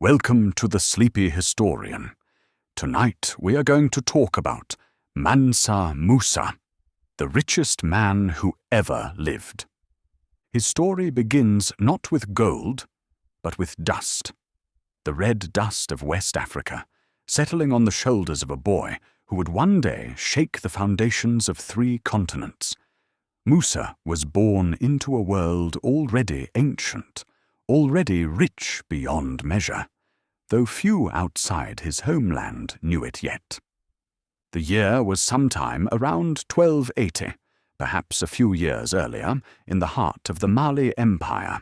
Welcome to the Sleepy Historian. Tonight we are going to talk about Mansa Musa, the richest man who ever lived. His story begins not with gold, but with dust. The red dust of West Africa, settling on the shoulders of a boy who would one day shake the foundations of 3 continents. Musa was born into a world already ancient, already rich beyond measure, though few outside his homeland knew it yet. The year was sometime around 1280, perhaps a few years earlier, in the heart of the Mali Empire.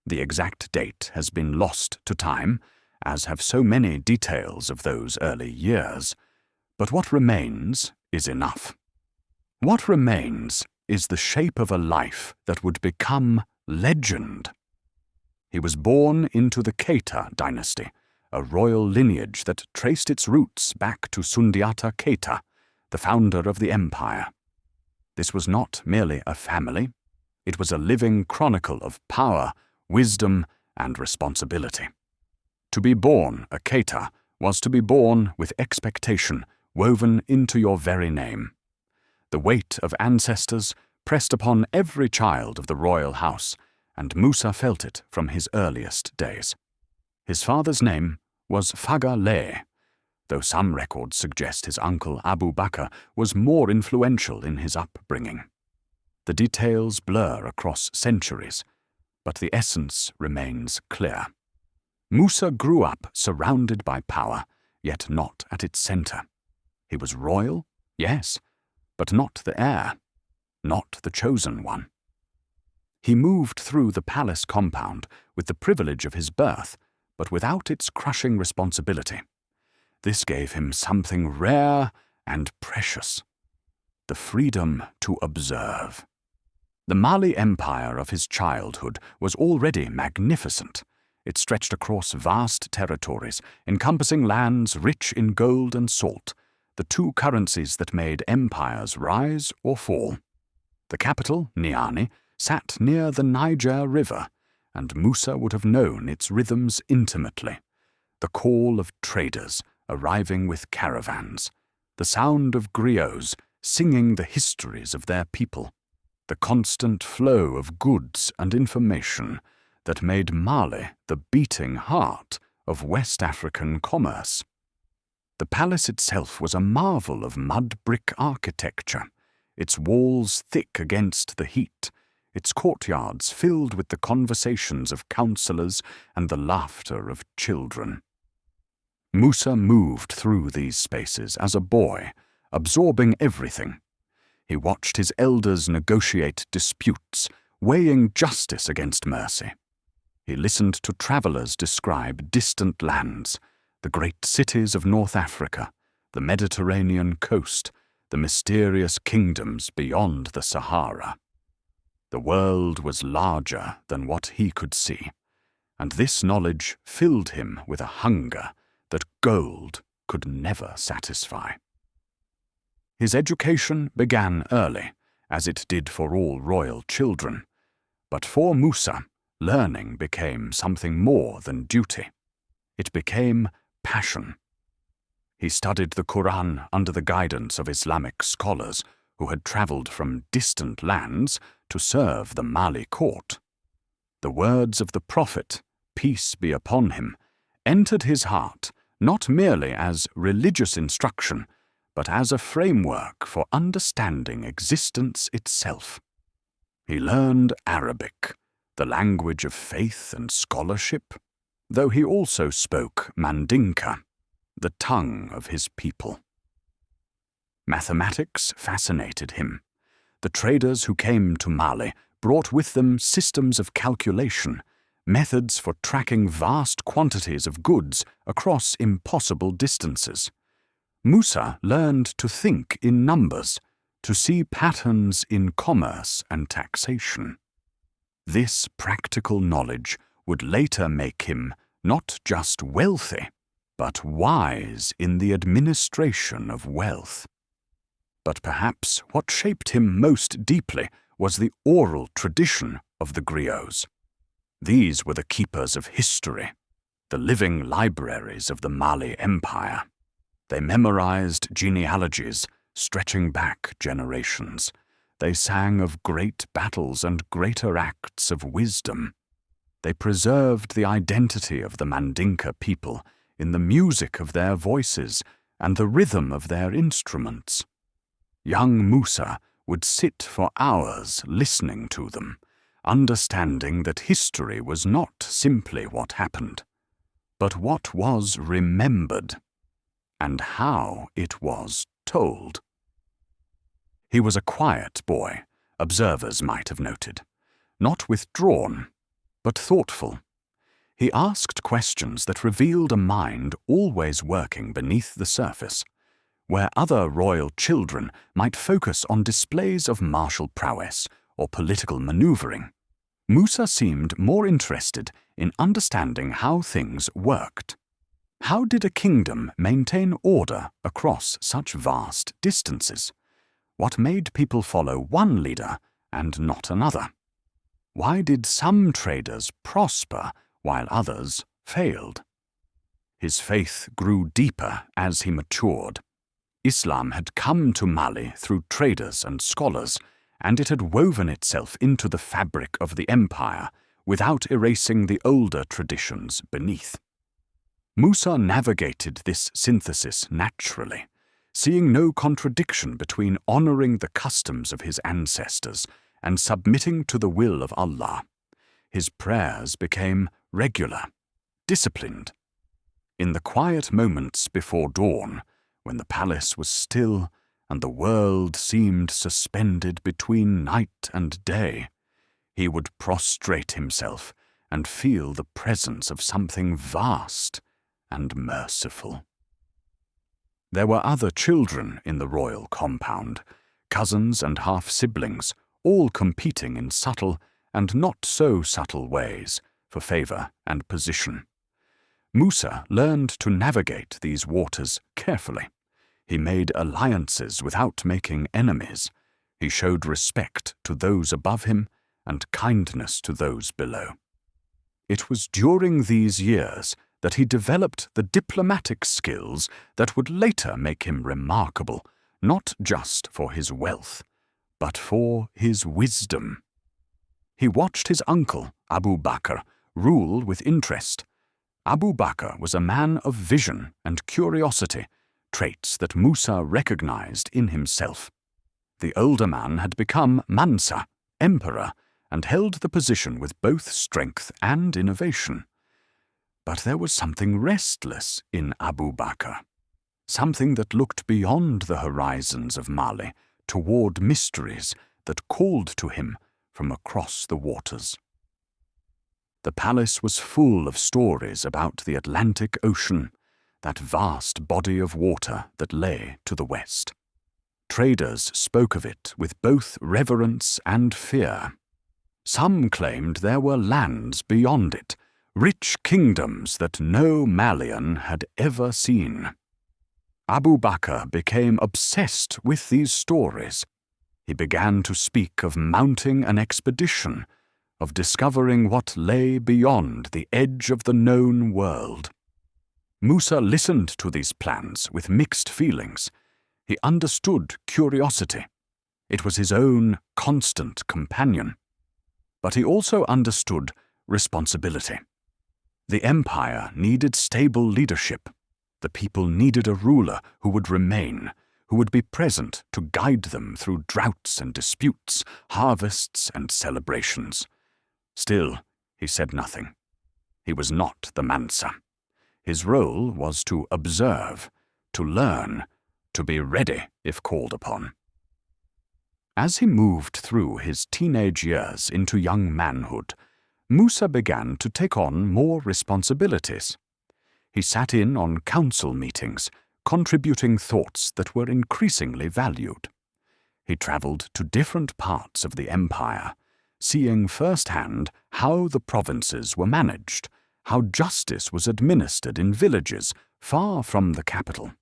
The exact date has been lost to time, as have so many details of those early years, but what remains is enough. What remains is the shape of a life that would become legend. He was born into the Keita dynasty, a royal lineage that traced its roots back to Sundiata Keita, the founder of the empire. This was not merely a family, it was a living chronicle of power, wisdom, and responsibility. To be born a Keita was to be born with expectation woven into your very name. The weight of ancestors pressed upon every child of the royal house, and Musa felt it from his earliest days. His father's name was Faga, though some records suggest his uncle Abu Bakr was more influential in his upbringing. The details blur across centuries, but the essence remains clear. Musa grew up surrounded by power, yet not at its center. He was royal, yes, but not the heir, not the chosen one. He moved through the palace compound with the privilege of his birth, but without its crushing responsibility. This gave him something rare and precious: the freedom to observe. The Mali Empire of his childhood was already magnificent. It stretched across vast territories, encompassing lands rich in gold and salt, the 2 currencies that made empires rise or fall. The capital, Niani, sat near the Niger River, and Musa would have known its rhythms intimately: the call of traders arriving with caravans, the sound of griots singing the histories of their people, the constant flow of goods and information that made Mali the beating heart of West African commerce. The palace itself was a marvel of mud-brick architecture, its walls thick against the heat, its courtyards filled with the conversations of counselors and the laughter of children. Musa moved through these spaces as a boy, absorbing everything. He watched his elders negotiate disputes, weighing justice against mercy. He listened to travelers describe distant lands, the great cities of North Africa, the Mediterranean coast, the mysterious kingdoms beyond the Sahara. The world was larger than what he could see, and this knowledge filled him with a hunger that gold could never satisfy. His education began early, as it did for all royal children, but for Musa, learning became something more than duty. It became passion. He studied the Quran under the guidance of Islamic scholars who had traveled from distant lands to serve the Mali court. The words of the Prophet, peace be upon him, entered his heart not merely as religious instruction, but as a framework for understanding existence itself. He learned Arabic, the language of faith and scholarship, though he also spoke Mandinka, the tongue of his people. Mathematics fascinated him. The traders who came to Mali brought with them systems of calculation, methods for tracking vast quantities of goods across impossible distances. Musa learned to think in numbers, to see patterns in commerce and taxation. This practical knowledge would later make him not just wealthy, but wise in the administration of wealth. But perhaps what shaped him most deeply was the oral tradition of the griots. These were the keepers of history, the living libraries of the Mali Empire. They memorized genealogies stretching back generations. They sang of great battles and greater acts of wisdom. They preserved the identity of the Mandinka people in the music of their voices and the rhythm of their instruments. Young Musa would sit for hours listening to them, understanding that history was not simply what happened, but what was remembered, and how it was told. He was a quiet boy, observers might have noted, not withdrawn, but thoughtful. He asked questions that revealed a mind always working beneath the surface, where other royal children might focus on displays of martial prowess or political maneuvering. Musa seemed more interested in understanding how things worked. How did a kingdom maintain order across such vast distances? What made people follow one leader and not another? Why did some traders prosper while others failed? His faith grew deeper as he matured. Islam had come to Mali through traders and scholars, and it had woven itself into the fabric of the empire without erasing the older traditions beneath. Musa navigated this synthesis naturally, seeing no contradiction between honoring the customs of his ancestors and submitting to the will of Allah. His prayers became regular, disciplined. In the quiet moments before dawn, when the palace was still and the world seemed suspended between night and day, he would prostrate himself and feel the presence of something vast and merciful. There were other children in the royal compound, cousins and half-siblings, all competing in subtle and not so subtle ways for favor and position. Musa learned to navigate these waters carefully. He made alliances without making enemies. He showed respect to those above him and kindness to those below. It was during these years that he developed the diplomatic skills that would later make him remarkable, not just for his wealth, but for his wisdom. He watched his uncle, Abu Bakr, rule with interest. Abu Bakr was a man of vision and curiosity, traits that Musa recognized in himself. The older man had become Mansa, emperor, and held the position with both strength and innovation. But there was something restless in Abu Bakr, something that looked beyond the horizons of Mali toward mysteries that called to him from across the waters. The palace was full of stories about the Atlantic Ocean, that vast body of water that lay to the west. Traders spoke of it with both reverence and fear. Some claimed there were lands beyond it, rich kingdoms that no Malian had ever seen. Abu Bakr became obsessed with these stories. He began to speak of mounting an expedition, of discovering what lay beyond the edge of the known world. Musa listened to these plans with mixed feelings. He understood curiosity. It was his own constant companion. But he also understood responsibility. The empire needed stable leadership. The people needed a ruler who would remain, who would be present to guide them through droughts and disputes, harvests and celebrations. Still, he said nothing. He was not the Mansa. His role was to observe, to learn, to be ready if called upon. As he moved through his teenage years into young manhood, Musa began to take on more responsibilities. He sat in on council meetings, contributing thoughts that were increasingly valued. He traveled to different parts of the empire, seeing firsthand how the provinces were managed, how justice was administered in villages far from the capital.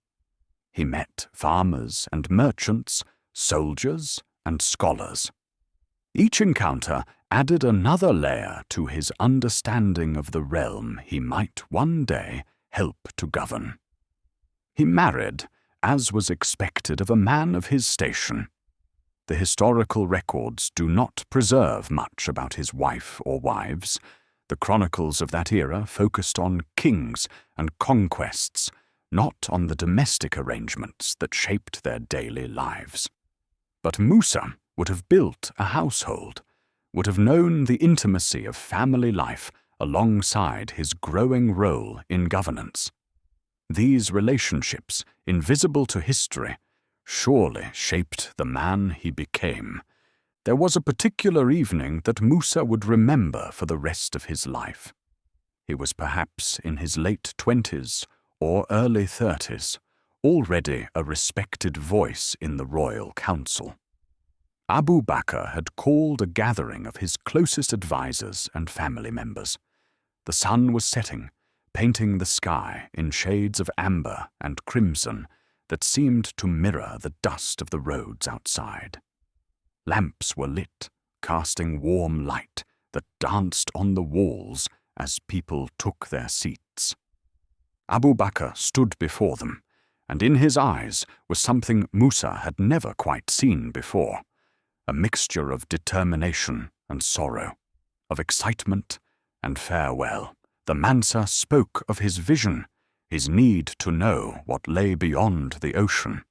He met farmers and merchants, soldiers and scholars. Each encounter added another layer to his understanding of the realm he might one day help to govern. He married, as was expected of a man of his station. The historical records do not preserve much about his wife or wives. The chronicles of that era focused on kings and conquests, not on the domestic arrangements that shaped their daily lives. But Musa would have built a household, would have known the intimacy of family life alongside his growing role in governance. These relationships, invisible to history, surely shaped the man he became. There was a particular evening that Musa would remember for the rest of his life. He was perhaps in his late 20s or early 30s, already a respected voice in the royal council. Abu Bakr had called a gathering of his closest advisors and family members. The sun was setting, painting the sky in shades of amber and crimson that seemed to mirror the dust of the roads outside. Lamps were lit, casting warm light that danced on the walls as people took their seats. Abu Bakr stood before them, and in his eyes was something Musa had never quite seen before, a mixture of determination and sorrow, of excitement and farewell. The Mansa spoke of his vision, his need to know what lay beyond the ocean.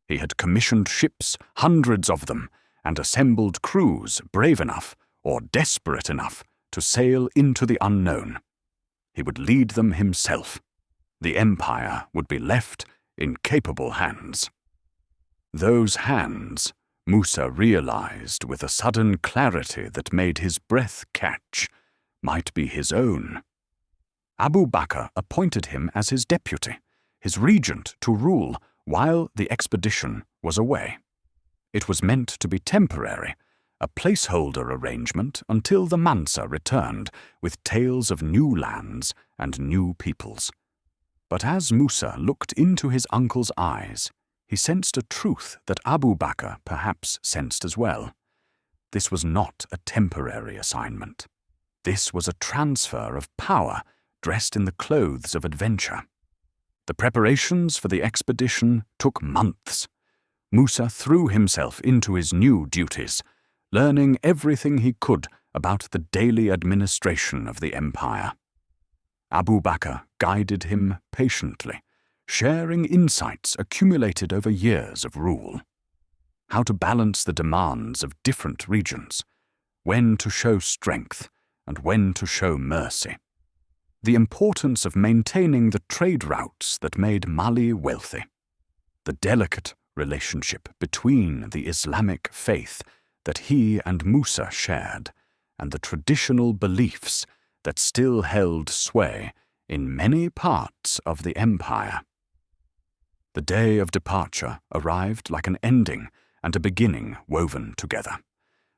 He had commissioned ships, hundreds of them, and assembled crews brave enough or desperate enough to sail into the unknown. He would lead them himself. The empire would be left in capable hands. Those hands, Musa realized with a sudden clarity that made his breath catch, might be his own. Abu Bakr appointed him as his deputy, his regent to rule while the expedition was away. It was meant to be temporary, a placeholder arrangement until the Mansa returned with tales of new lands and new peoples. But as Musa looked into his uncle's eyes, he sensed a truth that Abu Bakr perhaps sensed as well. This was not a temporary assignment. This was a transfer of power dressed in the clothes of adventure. The preparations for the expedition took months. Musa threw himself into his new duties, learning everything he could about the daily administration of the empire. Abu Bakr guided him patiently, sharing insights accumulated over years of rule. How to balance the demands of different regions, when to show strength and when to show mercy. The importance of maintaining the trade routes that made Mali wealthy. The delicate relationship between the Islamic faith that he and Musa shared and the traditional beliefs that still held sway in many parts of the empire. The day of departure arrived like an ending and a beginning woven together.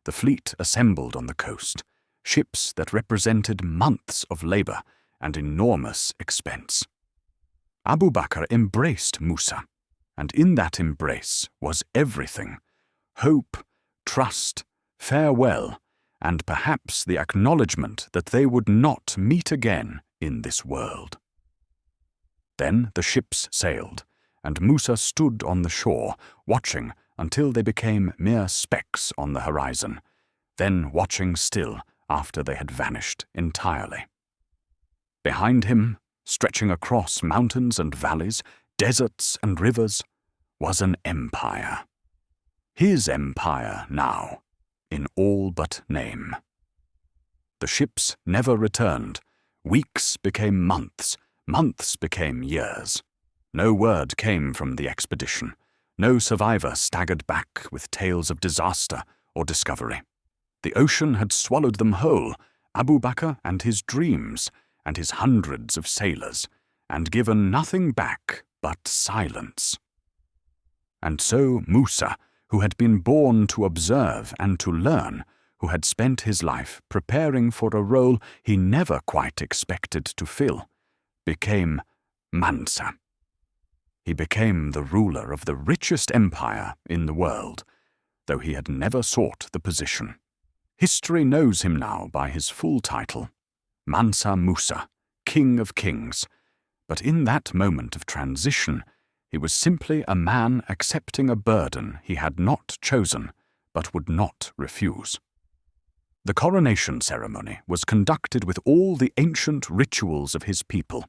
The fleet assembled on the coast, ships that represented months of labor and enormous expense. Abu Bakr embraced Musa, and in that embrace was everything: hope, trust, farewell, and perhaps the acknowledgement that they would not meet again in this world. Then the ships sailed, and Musa stood on the shore, watching until they became mere specks on the horizon, then watching still after they had vanished entirely. Behind him, stretching across mountains and valleys, deserts and rivers, was an empire. His empire now, in all but name. The ships never returned. Weeks became months, months became years. No word came from the expedition. No survivor staggered back with tales of disaster or discovery. The ocean had swallowed them whole, Abu Bakr and his dreams, and his hundreds of sailors, and given nothing back but silence. And so Musa, who had been born to observe and to learn, who had spent his life preparing for a role he never quite expected to fill, became Mansa. He became the ruler of the richest empire in the world, though he had never sought the position. History knows him now by his full title, Mansa Musa, King of Kings, but in that moment of transition, he was simply a man accepting a burden he had not chosen, but would not refuse. The coronation ceremony was conducted with all the ancient rituals of his people.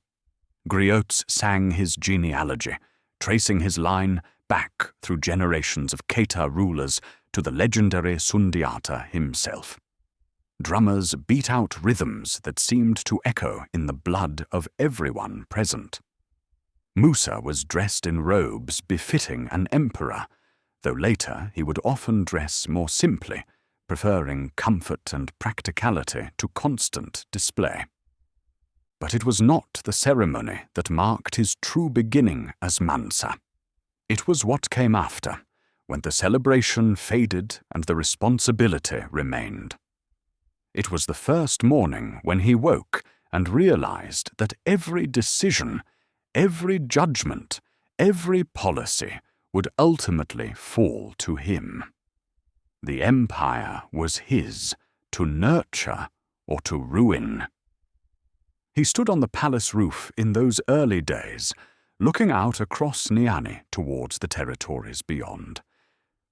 Griots sang his genealogy, tracing his line back through generations of Keita rulers to the legendary Sundiata himself. Drummers beat out rhythms that seemed to echo in the blood of everyone present. Musa was dressed in robes befitting an emperor, though later he would often dress more simply, preferring comfort and practicality to constant display. But it was not the ceremony that marked his true beginning as Mansa. It was what came after, when the celebration faded and the responsibility remained. It was the first morning when he woke and realized that every decision, every judgment, every policy would ultimately fall to him. The empire was his, to nurture or to ruin. He stood on the palace roof in those early days, looking out across Niani towards the territories beyond.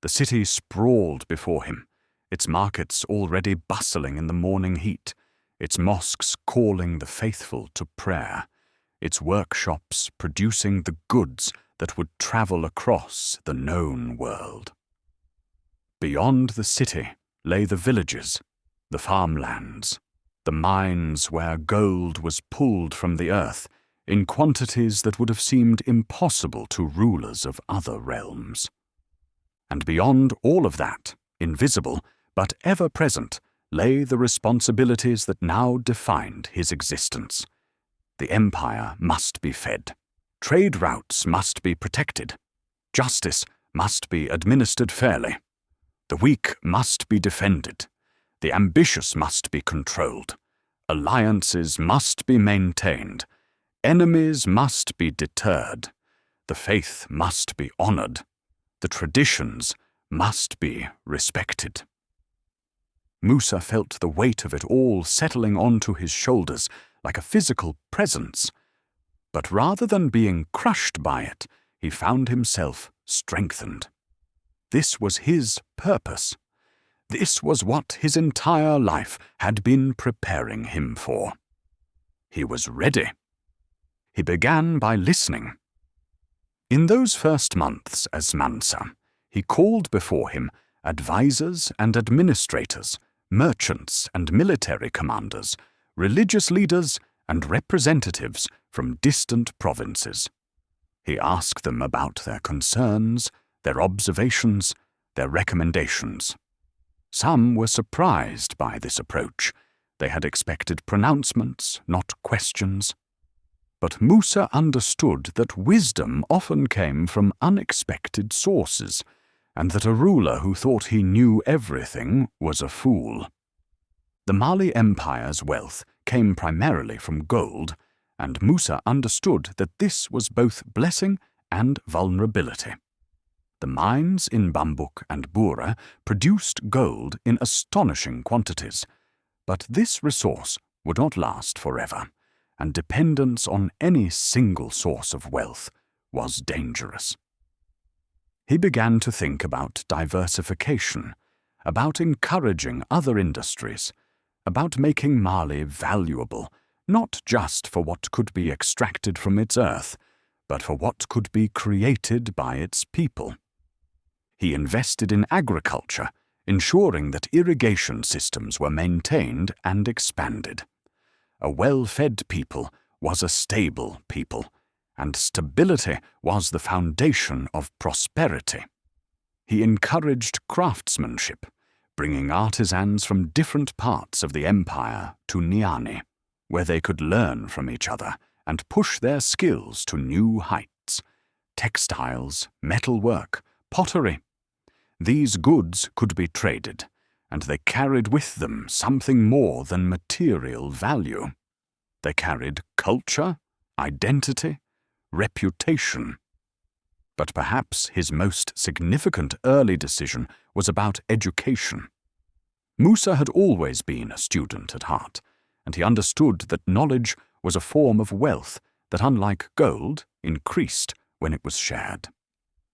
The city sprawled before him, its markets already bustling in the morning heat, its mosques calling the faithful to prayer, its workshops producing the goods that would travel across the known world. Beyond the city lay the villages, the farmlands, the mines where gold was pulled from the earth in quantities that would have seemed impossible to rulers of other realms. And beyond all of that, invisible but ever present, lay the responsibilities that now defined his existence. The empire must be fed. Trade routes must be protected. Justice must be administered fairly. The weak must be defended. The ambitious must be controlled. Alliances must be maintained. Enemies must be deterred. The faith must be honored. The traditions must be respected. Musa felt the weight of it all settling onto his shoulders like a physical presence. But rather than being crushed by it, he found himself strengthened. This was his purpose. This was what his entire life had been preparing him for. He was ready. He began by listening. In those first months as Mansa, he called before him advisors and administrators, merchants and military commanders, religious leaders and representatives from distant provinces. He asked them about their concerns, their observations, their recommendations. Some were surprised by this approach. They had expected pronouncements, not questions. But Musa understood that wisdom often came from unexpected sources, and that a ruler who thought he knew everything was a fool. The Mali Empire's wealth came primarily from gold, and Musa understood that this was both blessing and vulnerability. The mines in Bambuk and Bura produced gold in astonishing quantities, but this resource would not last forever, and dependence on any single source of wealth was dangerous. He began to think about diversification, about encouraging other industries, about making Mali valuable, not just for what could be extracted from its earth, but for what could be created by its people. He invested in agriculture, ensuring that irrigation systems were maintained and expanded. A well-fed people was a stable people, and stability was the foundation of prosperity. He encouraged craftsmanship, bringing artisans from different parts of the empire to Niani, where they could learn from each other and push their skills to new heights. Textiles, metalwork, pottery. These goods could be traded, and they carried with them something more than material value. They carried culture, identity, reputation. But perhaps his most significant early decision was about education. Musa had always been a student at heart, and he understood that knowledge was a form of wealth that, unlike gold, increased when it was shared.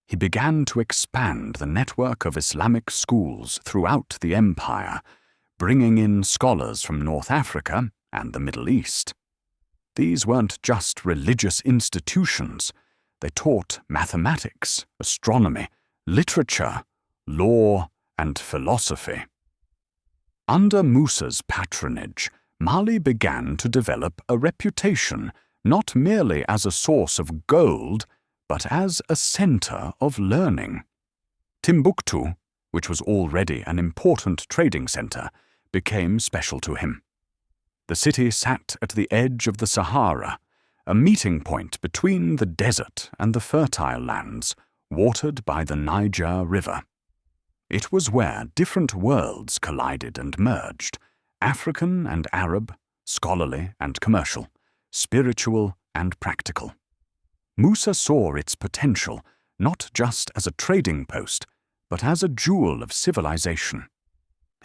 He began to expand the network of Islamic schools throughout the empire, bringing in scholars from North Africa and the Middle East. These weren't just religious institutions. They taught mathematics, astronomy, literature, law, and philosophy. Under Musa's patronage, Mali began to develop a reputation not merely as a source of gold, but as a center of learning. Timbuktu, which was already an important trading center, became special to him. The city sat at the edge of the Sahara, a meeting point between the desert and the fertile lands, watered by the Niger River. It was where different worlds collided and merged, African and Arab, scholarly and commercial, spiritual and practical. Musa saw its potential not just as a trading post, but as a jewel of civilization.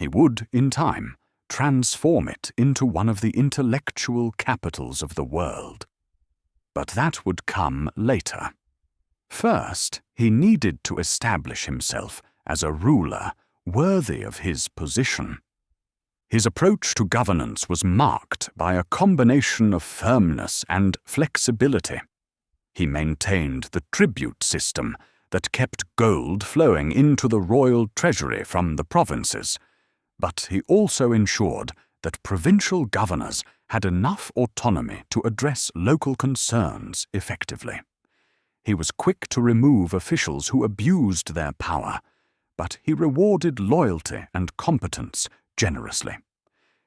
He would, in time, transform it into one of the intellectual capitals of the world. But that would come later. First, he needed to establish himself as a ruler worthy of his position. His approach to governance was marked by a combination of firmness and flexibility. He maintained the tribute system that kept gold flowing into the royal treasury from the provinces, but he also ensured that provincial governors had enough autonomy to address local concerns effectively. He was quick to remove officials who abused their power, but he rewarded loyalty and competence generously.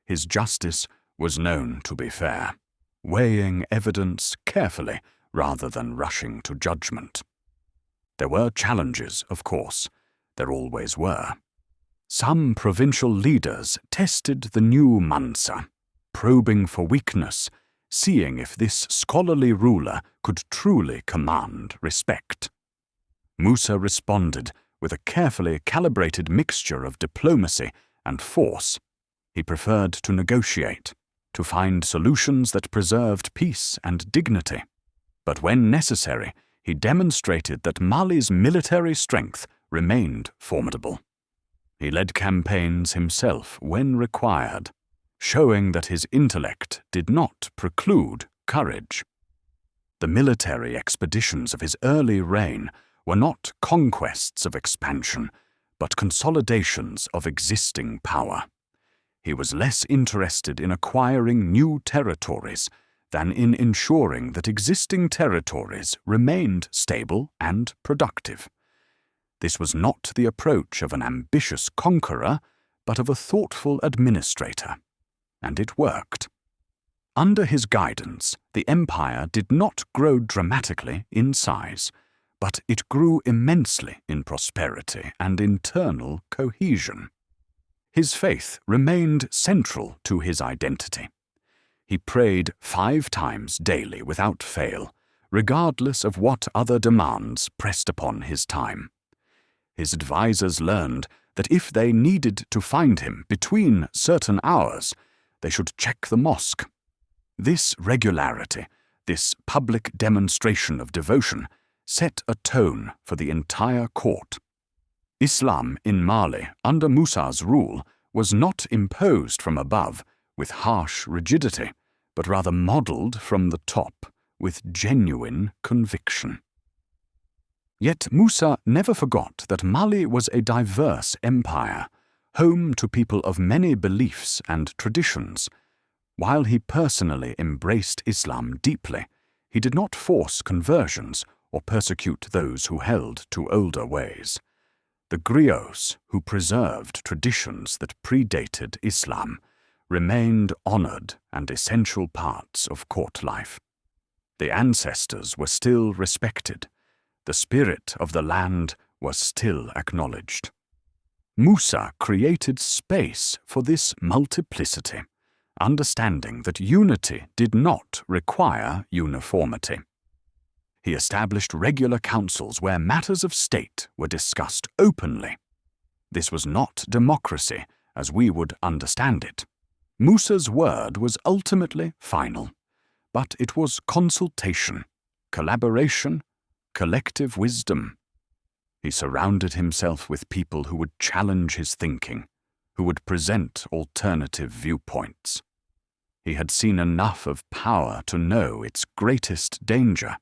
His justice was known to be fair, weighing evidence carefully rather than rushing to judgment. There were challenges, of course. There always were. Some provincial leaders tested the new Mansa, probing for weakness, seeing if this scholarly ruler could truly command respect. Musa responded with a carefully calibrated mixture of diplomacy and force. He preferred to negotiate, to find solutions that preserved peace and dignity. But when necessary, he demonstrated that Mali's military strength remained formidable. He led campaigns himself when required, showing that his intellect did not preclude courage. The military expeditions of his early reign were not conquests of expansion, but consolidations of existing power. He was less interested in acquiring new territories than in ensuring that existing territories remained stable and productive. This was not the approach of an ambitious conqueror, but of a thoughtful administrator. And it worked. Under his guidance, the empire did not grow dramatically in size, but it grew immensely in prosperity and internal cohesion. His faith remained central to his identity. He prayed 5 times daily without fail, regardless of what other demands pressed upon his time. His advisers learned that if they needed to find him between certain hours, they should check the mosque. This regularity, this public demonstration of devotion, set a tone for the entire court. Islam in Mali, under Musa's rule, was not imposed from above with harsh rigidity, but rather modeled from the top with genuine conviction. Yet Musa never forgot that Mali was a diverse empire, home to people of many beliefs and traditions. While he personally embraced Islam deeply, he did not force conversions or persecute those who held to older ways. The griots, who preserved traditions that predated Islam, remained honored and essential parts of court life. The ancestors were still respected. The spirit of the land was still acknowledged. Musa created space for this multiplicity, understanding that unity did not require uniformity. He established regular councils where matters of state were discussed openly. This was not democracy, as we would understand it. Musa's word was ultimately final, but it was consultation, collaboration, collective wisdom. He surrounded himself with people who would challenge his thinking, who would present alternative viewpoints. He had seen enough of power to know its greatest danger,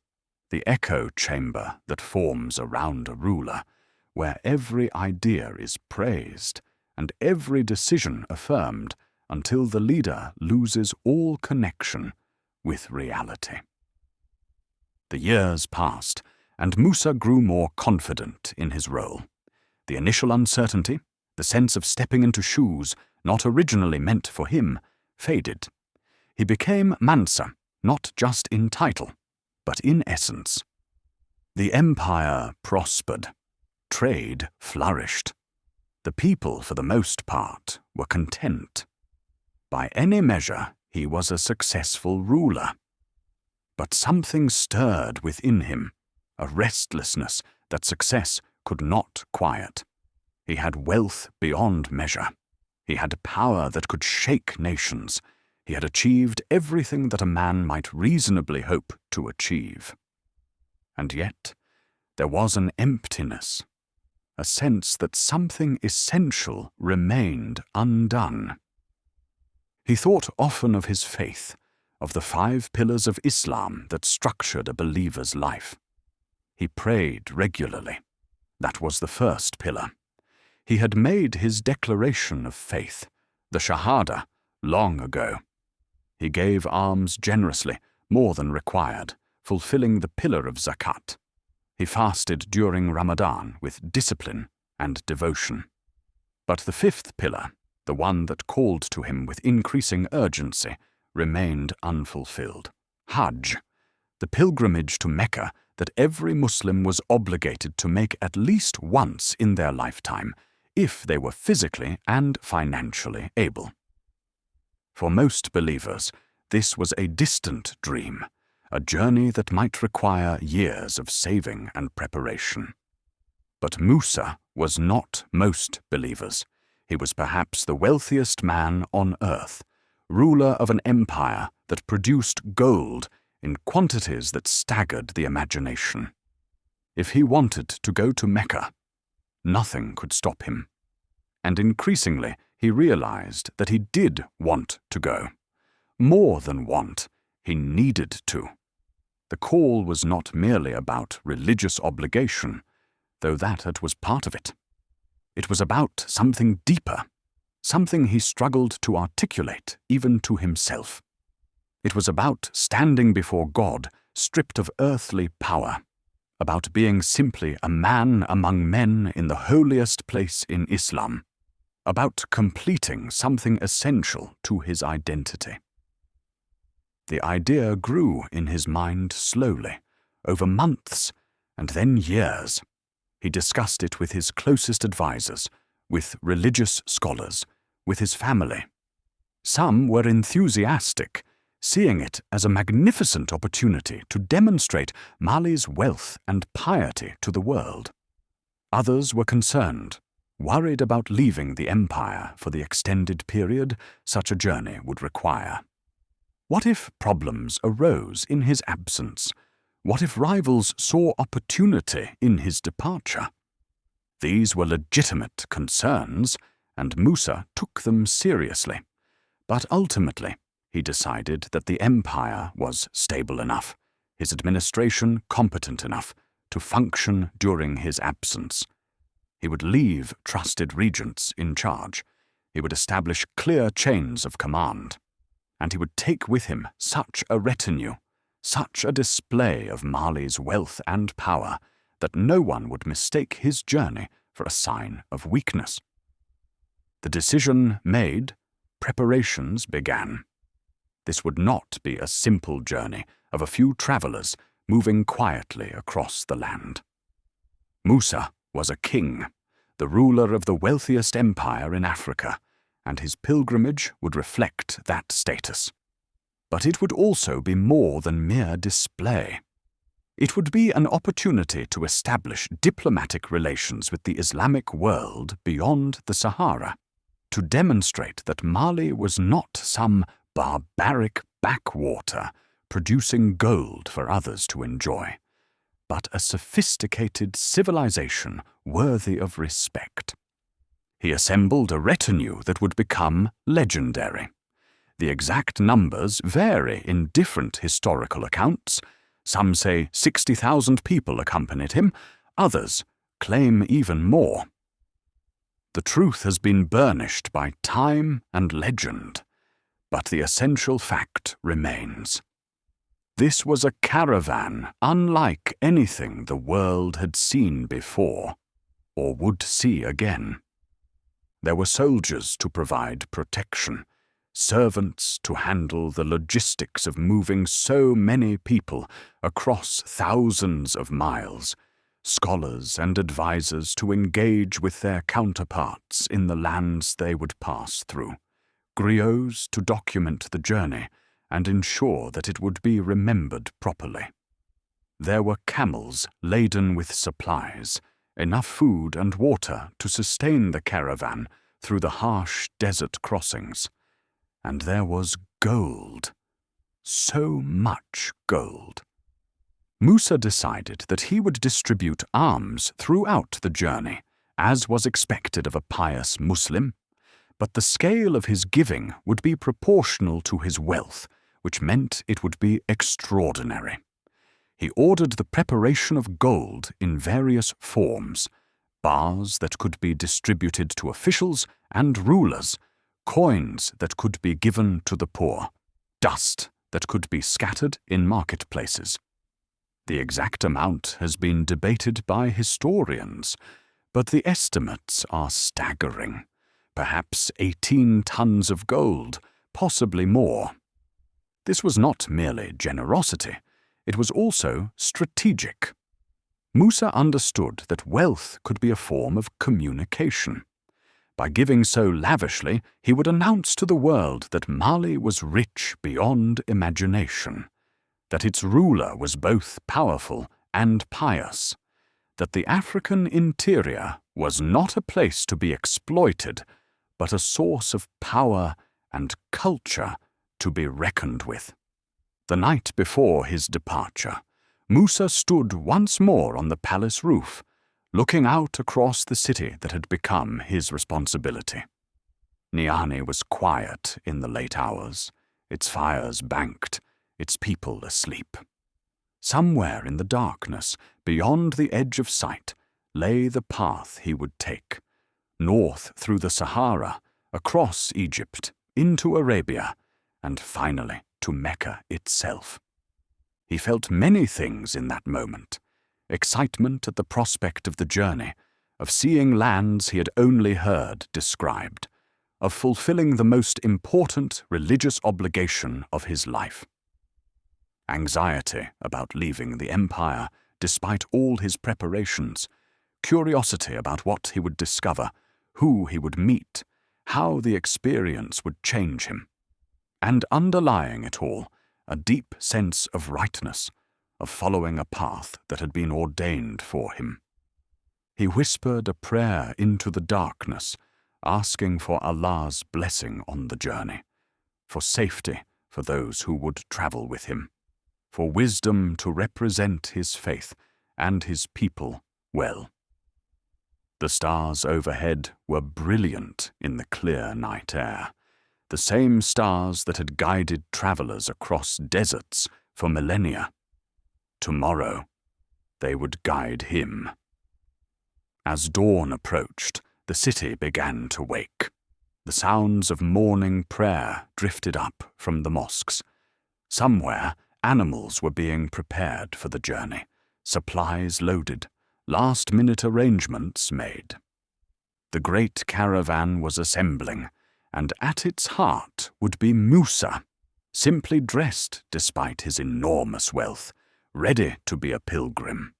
the echo chamber that forms around a ruler, where every idea is praised and every decision affirmed until the leader loses all connection with reality. The years passed, and Musa grew more confident in his role. The initial uncertainty, the sense of stepping into shoes not originally meant for him, faded. He became Mansa, not just in title, but in essence. The empire prospered. Trade flourished. The people, for the most part, were content. By any measure, he was a successful ruler. But something stirred within him, a restlessness that success could not quiet. He had wealth beyond measure. He had power that could shake nations. He had achieved everything that a man might reasonably hope to achieve. And yet, there was an emptiness, a sense that something essential remained undone. He thought often of his faith, of the 5 pillars of Islam that structured a believer's life. He prayed regularly. That was the first pillar. He had made his declaration of faith, the Shahada, long ago. He gave alms generously, more than required, fulfilling the pillar of zakat. He fasted during Ramadan with discipline and devotion. But the 5th pillar, the one that called to him with increasing urgency, remained unfulfilled. Hajj, the pilgrimage to Mecca that every Muslim was obligated to make at least once in their lifetime, if they were physically and financially able. For most believers, this was a distant dream, a journey that might require years of saving and preparation. But Musa was not most believers. He was perhaps the wealthiest man on earth, ruler of an empire that produced gold in quantities that staggered the imagination. If he wanted to go to Mecca, nothing could stop him. And increasingly, he realized that he did want to go. More than want, he needed to. The call was not merely about religious obligation, though that was part of it. It was about something deeper, something he struggled to articulate even to himself. It was about standing before God, stripped of earthly power, about being simply a man among men in the holiest place in Islam, about completing something essential to his identity. The idea grew in his mind slowly, over months, and then years. He discussed it with his closest advisors, with religious scholars, with his family. Some were enthusiastic, seeing it as a magnificent opportunity to demonstrate Mali's wealth and piety to the world. Others were concerned, worried about leaving the empire for the extended period such a journey would require. What if problems arose in his absence? What if rivals saw opportunity in his departure? These were legitimate concerns, and Musa took them seriously. But ultimately, he decided that the empire was stable enough, his administration competent enough, to function during his absence. He would leave trusted regents in charge. He would establish clear chains of command. And he would take with him such a retinue, such a display of Mali's wealth and power, that no one would mistake his journey for a sign of weakness. The decision made, preparations began. This would not be a simple journey of a few travelers moving quietly across the land. Musa was a king, the ruler of the wealthiest empire in Africa, and his pilgrimage would reflect that status. But it would also be more than mere display. It would be an opportunity to establish diplomatic relations with the Islamic world beyond the Sahara, to demonstrate that Mali was not some barbaric backwater producing gold for others to enjoy, but a sophisticated civilization worthy of respect. He assembled a retinue that would become legendary. The exact numbers vary in different historical accounts. Some say 60,000 people accompanied him, others claim even more. The truth has been burnished by time and legend, but the essential fact remains. This was a caravan unlike anything the world had seen before, or would see again. There were soldiers to provide protection, servants to handle the logistics of moving so many people across thousands of miles, scholars and advisors to engage with their counterparts in the lands they would pass through, griots to document the journey and ensure that it would be remembered properly. There were camels laden with supplies, enough food and water to sustain the caravan through the harsh desert crossings. And there was gold. So much gold. Musa decided that he would distribute alms throughout the journey, as was expected of a pious Muslim, but the scale of his giving would be proportional to his wealth, which meant it would be extraordinary. He ordered the preparation of gold in various forms, bars that could be distributed to officials and rulers, coins that could be given to the poor, dust that could be scattered in marketplaces. The exact amount has been debated by historians, but the estimates are staggering. Perhaps 18 tons of gold, possibly more. This was not merely generosity, it was also strategic. Musa understood that wealth could be a form of communication. By giving so lavishly, he would announce to the world that Mali was rich beyond imagination, that its ruler was both powerful and pious, that the African interior was not a place to be exploited, but a source of power and culture to be reckoned with. The night before his departure, Musa stood once more on the palace roof, looking out across the city that had become his responsibility. Niani was quiet in the late hours, its fires banked, its people asleep. Somewhere in the darkness, beyond the edge of sight, lay the path he would take, north through the Sahara, across Egypt, into Arabia, and finally to Mecca itself. He felt many things in that moment: excitement at the prospect of the journey, of seeing lands he had only heard described, of fulfilling the most important religious obligation of his life. Anxiety about leaving the empire, despite all his preparations, curiosity about what he would discover, who he would meet, how the experience would change him, and underlying it all, a deep sense of rightness, of following a path that had been ordained for him. He whispered a prayer into the darkness, asking for Allah's blessing on the journey, for safety for those who would travel with him, for wisdom to represent his faith and his people well. The stars overhead were brilliant in the clear night air, the same stars that had guided travelers across deserts for millennia. Tomorrow, they would guide him. As dawn approached, the city began to wake. The sounds of morning prayer drifted up from the mosques. Somewhere, animals were being prepared for the journey, supplies loaded, last-minute arrangements made. The great caravan was assembling, and at its heart would be Musa, simply dressed despite his enormous wealth, ready to be a pilgrim.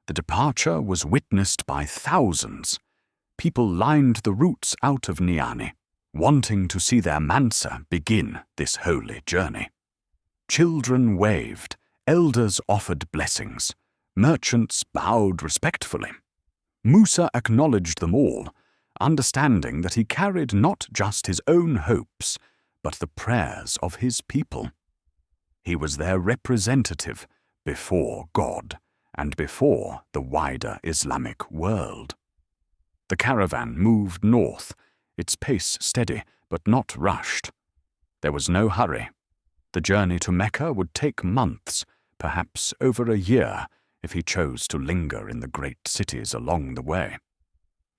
The departure was witnessed by thousands. People lined the routes out of Niani, wanting to see their Mansa begin this holy journey. Children waved, elders offered blessings, merchants bowed respectfully. Musa acknowledged them all, understanding that he carried not just his own hopes, but the prayers of his people. He was their representative before God and before the wider Islamic world. The caravan moved north, its pace steady but not rushed. There was no hurry. The journey to Mecca would take months, perhaps over a year, if he chose to linger in the great cities along the way.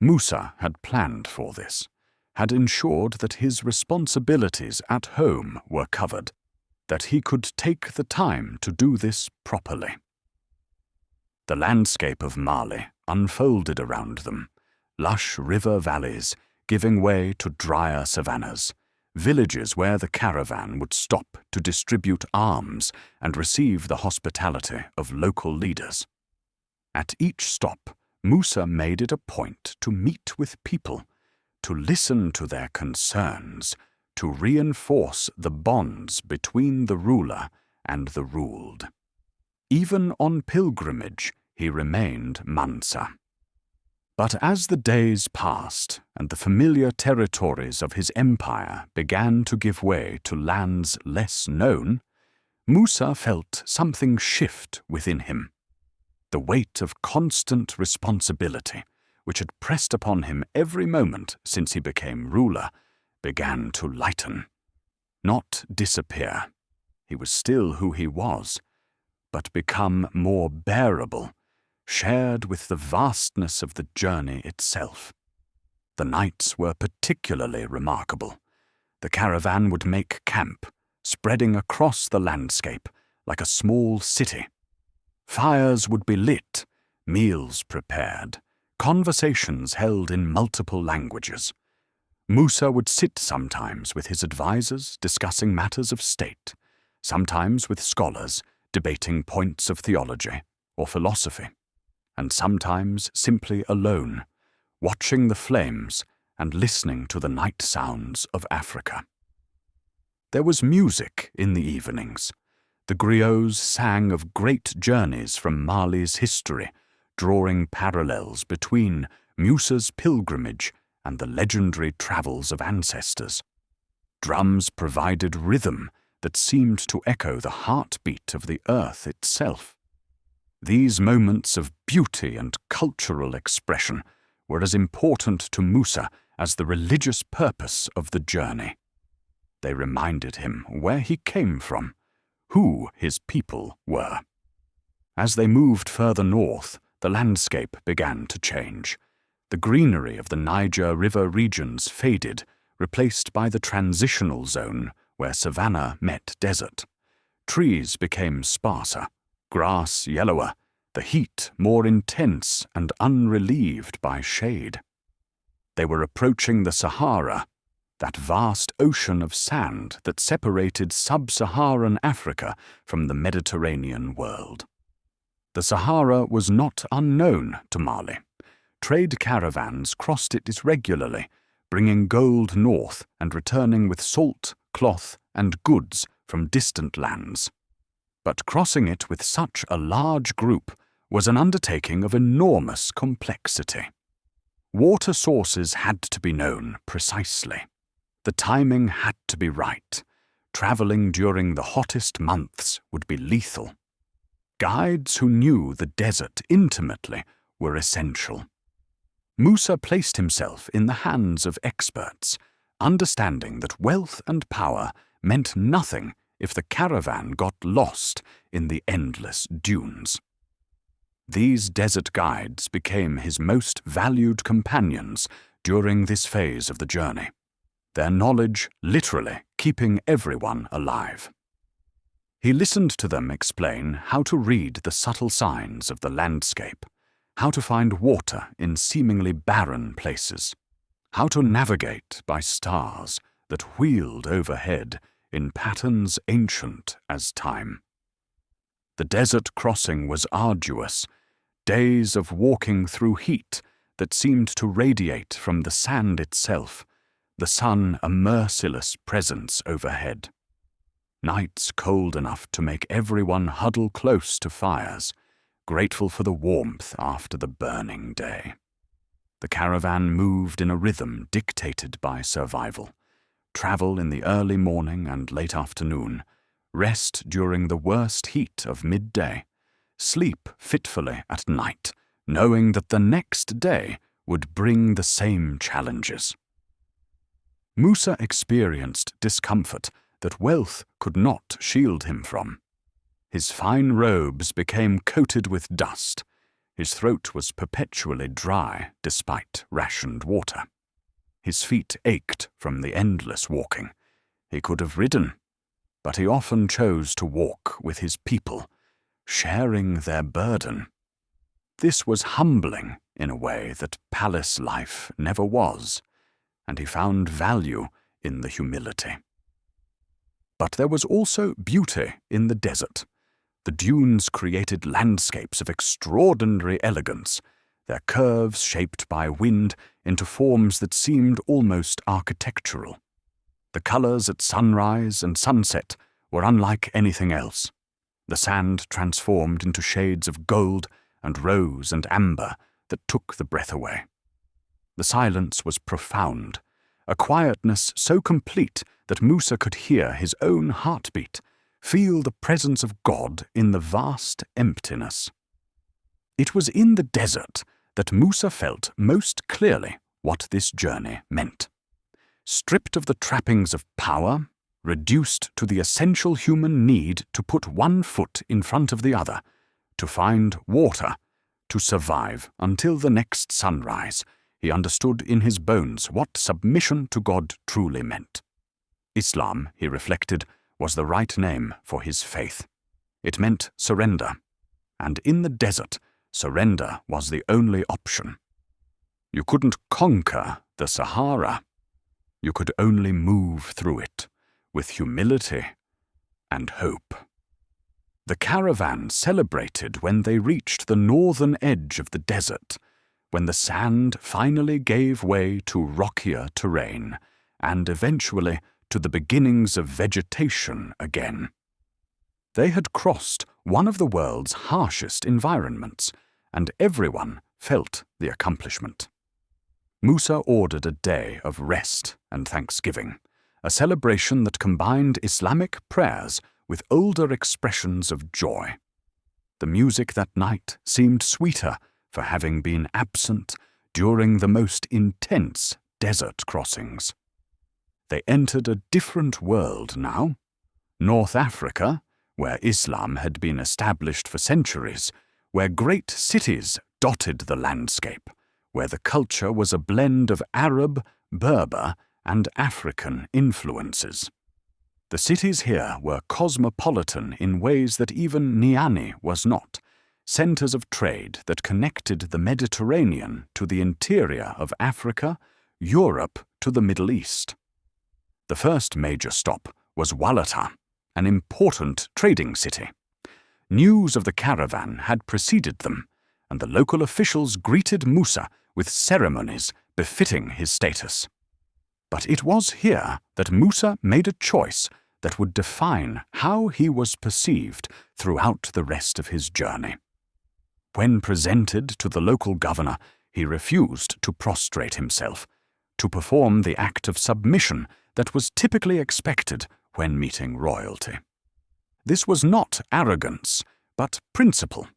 Musa had planned for this, had ensured that his responsibilities at home were covered, that he could take the time to do this properly. The landscape of Mali unfolded around them, lush river valleys giving way to drier savannas, villages where the caravan would stop to distribute alms and receive the hospitality of local leaders. At each stop, Musa made it a point to meet with people, to listen to their concerns, to reinforce the bonds between the ruler and the ruled. Even on pilgrimage, he remained Mansa. But as the days passed and the familiar territories of his empire began to give way to lands less known, Musa felt something shift within him. The weight of constant responsibility, which had pressed upon him every moment since he became ruler, began to lighten, not disappear. He was still who he was, but become more bearable, shared with the vastness of the journey itself. The nights were particularly remarkable. The caravan would make camp, spreading across the landscape like a small city. Fires would be lit, meals prepared, conversations held in multiple languages. Musa would sit sometimes with his advisors discussing matters of state, sometimes with scholars debating points of theology or philosophy, and sometimes simply alone, watching the flames and listening to the night sounds of Africa. There was music in the evenings. The griots sang of great journeys from Mali's history, drawing parallels between Musa's pilgrimage and the legendary travels of ancestors. Drums provided rhythm that seemed to echo the heartbeat of the earth itself. These moments of beauty and cultural expression were as important to Musa as the religious purpose of the journey. They reminded him where he came from, who his people were. As they moved further north, the landscape began to change. The greenery of the Niger River regions faded, replaced by the transitional zone where savanna met desert. Trees became sparser, grass yellower, the heat more intense and unrelieved by shade. They were approaching the Sahara, that vast ocean of sand that separated sub-Saharan Africa from the Mediterranean world. The Sahara was not unknown to Mali. Trade caravans crossed it regularly, bringing gold north and returning with salt, cloth, and goods from distant lands. But crossing it with such a large group was an undertaking of enormous complexity. Water sources had to be known precisely. The timing had to be right. Traveling during the hottest months would be lethal. Guides who knew the desert intimately were essential. Musa placed himself in the hands of experts, understanding that wealth and power meant nothing if the caravan got lost in the endless dunes. These desert guides became his most valued companions during this phase of the journey, their knowledge literally keeping everyone alive. He listened to them explain how to read the subtle signs of the landscape, how to find water in seemingly barren places, how to navigate by stars that wheeled overhead in patterns ancient as time. The desert crossing was arduous, days of walking through heat that seemed to radiate from the sand itself, the sun a merciless presence overhead. Nights cold enough to make everyone huddle close to fires, grateful for the warmth after the burning day. The caravan moved in a rhythm dictated by survival. Travel in the early morning and late afternoon, rest during the worst heat of midday, sleep fitfully at night, knowing that the next day would bring the same challenges. Musa experienced discomfort that wealth could not shield him from. His fine robes became coated with dust. His throat was perpetually dry despite rationed water. His feet ached from the endless walking. He could have ridden, but he often chose to walk with his people, sharing their burden. This was humbling in a way that palace life never was, and he found value in the humility. But there was also beauty in the desert. The dunes created landscapes of extraordinary elegance, their curves shaped by wind into forms that seemed almost architectural. The colors at sunrise and sunset were unlike anything else. The sand transformed into shades of gold and rose and amber that took the breath away. The silence was profound, a quietness so complete that Musa could hear his own heartbeat, feel the presence of God in the vast emptiness. It was in the desert that Musa felt most clearly what this journey meant. Stripped of the trappings of power, reduced to the essential human need to put one foot in front of the other, to find water, to survive until the next sunrise, he understood in his bones what submission to God truly meant. Islam, he reflected, was the right name for his faith. It meant surrender, and in the desert, surrender was the only option. You couldn't conquer the Sahara. You could only move through it with humility and hope. The caravan celebrated when they reached the northern edge of the desert, when the sand finally gave way to rockier terrain, and eventually to the beginnings of vegetation again. They had crossed one of the world's harshest environments, and everyone felt the accomplishment. Musa ordered a day of rest and thanksgiving, a celebration that combined Islamic prayers with older expressions of joy. The music that night seemed sweeter for having been absent during the most intense desert crossings. They entered a different world now. North Africa, where Islam had been established for centuries, where great cities dotted the landscape, where the culture was a blend of Arab, Berber, and African influences. The cities here were cosmopolitan in ways that even Niani was not, centers of trade that connected the Mediterranean to the interior of Africa, Europe to the Middle East. The first major stop was Walata, an important trading city. News of the caravan had preceded them, and the local officials greeted Musa with ceremonies befitting his status. But it was here that Musa made a choice that would define how he was perceived throughout the rest of his journey. When presented to the local governor, he refused to prostrate himself, to perform the act of submission that was typically expected when meeting royalty. This was not arrogance, but principle.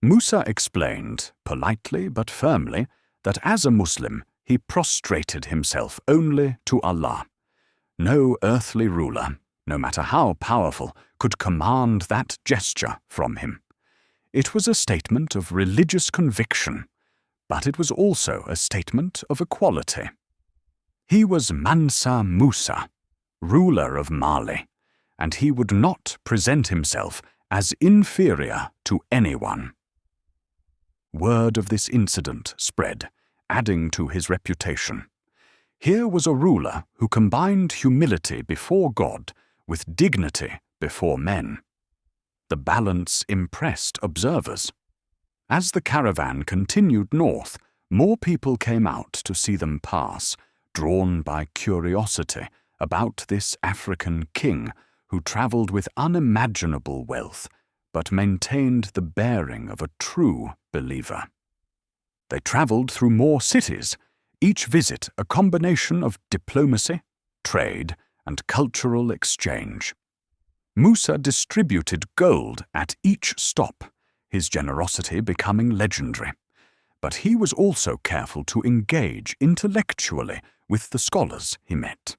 Musa explained, politely but firmly, that as a Muslim he prostrated himself only to Allah. No earthly ruler, no matter how powerful, could command that gesture from him. It was a statement of religious conviction, but it was also a statement of equality. He was Mansa Musa, ruler of Mali, and he would not present himself as inferior to anyone. Word of this incident spread, adding to his reputation. Here was a ruler who combined humility before God with dignity before men. The balance impressed observers. As the caravan continued north, more people came out to see them pass, drawn by curiosity about this African king who traveled with unimaginable wealth, but maintained the bearing of a true believer. They traveled through more cities, each visit a combination of diplomacy, trade, and cultural exchange. Musa distributed gold at each stop, his generosity becoming legendary. But he was also careful to engage intellectually with the scholars he met.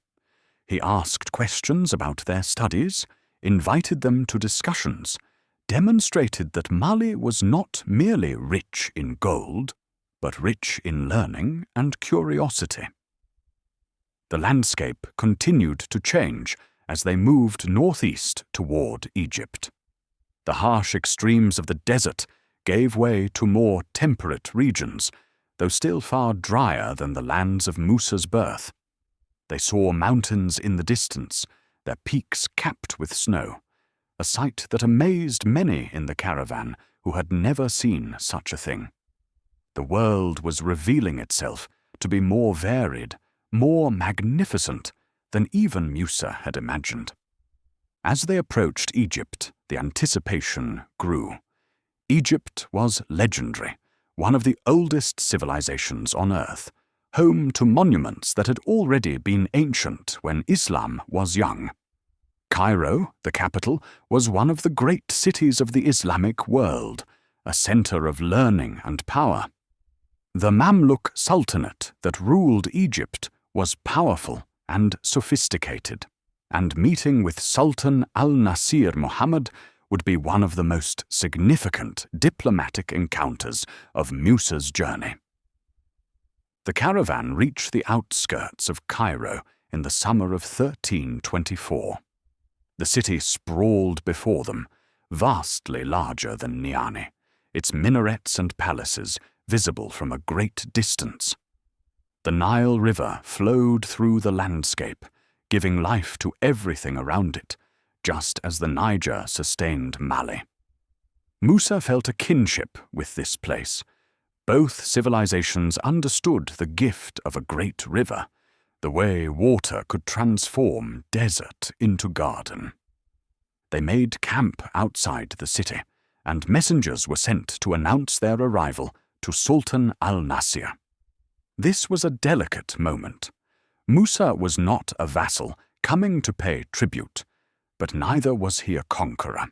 He asked questions about their studies, invited them to discussions, demonstrated that Mali was not merely rich in gold, but rich in learning and curiosity. The landscape continued to change as they moved northeast toward Egypt. The harsh extremes of the desert gave way to more temperate regions, though still far drier than the lands of Musa's birth. They saw mountains in the distance, their peaks capped with snow, a sight that amazed many in the caravan who had never seen such a thing. The world was revealing itself to be more varied, more magnificent than even Musa had imagined. As they approached Egypt, the anticipation grew. Egypt was legendary, one of the oldest civilizations on earth, home to monuments that had already been ancient when Islam was young. Cairo, the capital, was one of the great cities of the Islamic world, a center of learning and power. The Mamluk Sultanate that ruled Egypt was powerful and sophisticated, and meeting with Sultan al-Nasir Muhammad would be one of the most significant diplomatic encounters of Musa's journey. The caravan reached the outskirts of Cairo in the summer of 1324. The city sprawled before them, vastly larger than Niani, its minarets and palaces visible from a great distance. The Nile River flowed through the landscape, giving life to everything around it, just as the Niger sustained Mali. Musa felt a kinship with this place. Both civilizations understood the gift of a great river, the way water could transform desert into garden. They made camp outside the city, and messengers were sent to announce their arrival to Sultan al-Nasir. This was a delicate moment. Musa was not a vassal coming to pay tribute, but neither was he a conqueror.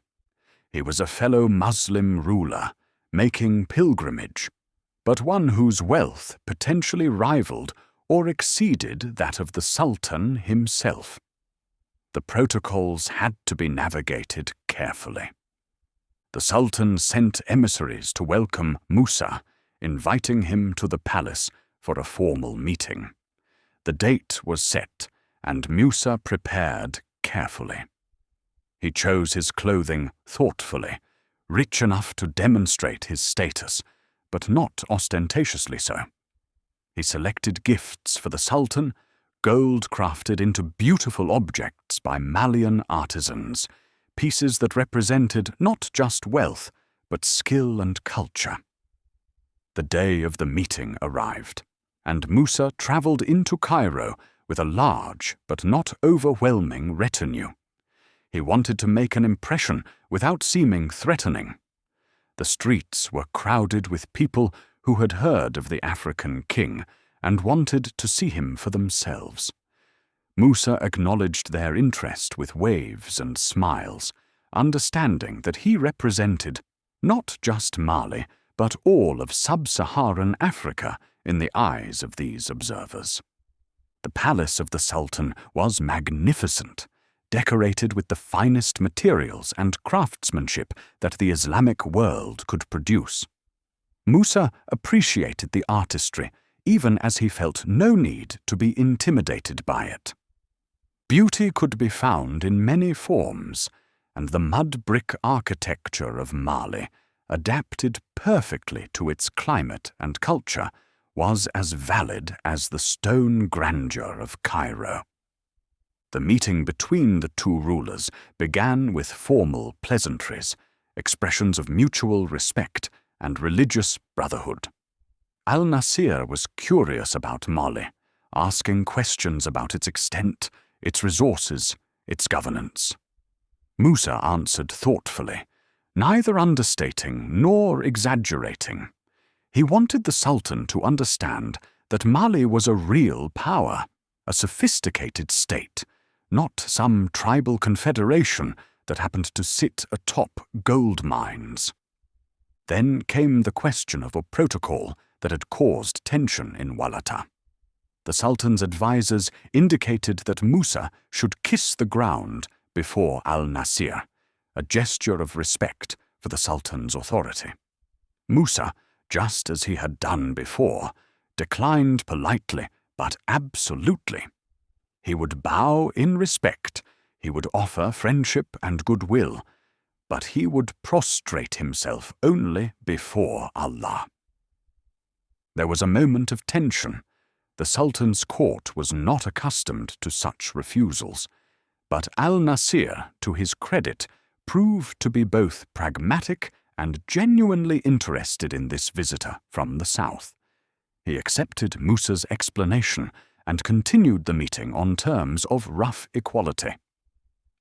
He was a fellow Muslim ruler, making pilgrimage, but one whose wealth potentially rivaled or exceeded that of the Sultan himself. The protocols had to be navigated carefully. The Sultan sent emissaries to welcome Musa, inviting him to the palace for a formal meeting. The date was set, and Musa prepared carefully. He chose his clothing thoughtfully, rich enough to demonstrate his status, but not ostentatiously so. He selected gifts for the Sultan, gold crafted into beautiful objects by Malian artisans, pieces that represented not just wealth, but skill and culture. The day of the meeting arrived, and Musa traveled into Cairo with a large but not overwhelming retinue. He wanted to make an impression without seeming threatening. The streets were crowded with people who had heard of the African king and wanted to see him for themselves. Musa acknowledged their interest with waves and smiles, understanding that he represented not just Mali, but all of sub-Saharan Africa in the eyes of these observers. The palace of the Sultan was magnificent, decorated with the finest materials and craftsmanship that the Islamic world could produce. Musa appreciated the artistry, even as he felt no need to be intimidated by it. Beauty could be found in many forms, and the mud-brick architecture of Mali, adapted perfectly to its climate and culture, was as valid as the stone grandeur of Cairo. The meeting between the two rulers began with formal pleasantries, expressions of mutual respect and religious brotherhood. Al-Nasir was curious about Mali, asking questions about its extent, its resources, its governance. Musa answered thoughtfully, neither understating nor exaggerating. He wanted the Sultan to understand that Mali was a real power, a sophisticated state, not some tribal confederation that happened to sit atop gold mines. Then came the question of a protocol that had caused tension in Walata. The Sultan's advisors indicated that Musa should kiss the ground before al-Nasir, a gesture of respect for the Sultan's authority. Musa, just as he had done before, declined politely but absolutely. He would bow in respect, he would offer friendship and goodwill, but he would prostrate himself only before Allah. There was a moment of tension. The Sultan's court was not accustomed to such refusals, but al-Nasir, to his credit, proved to be both pragmatic and genuinely interested in this visitor from the south. He accepted Musa's explanation and continued the meeting on terms of rough equality.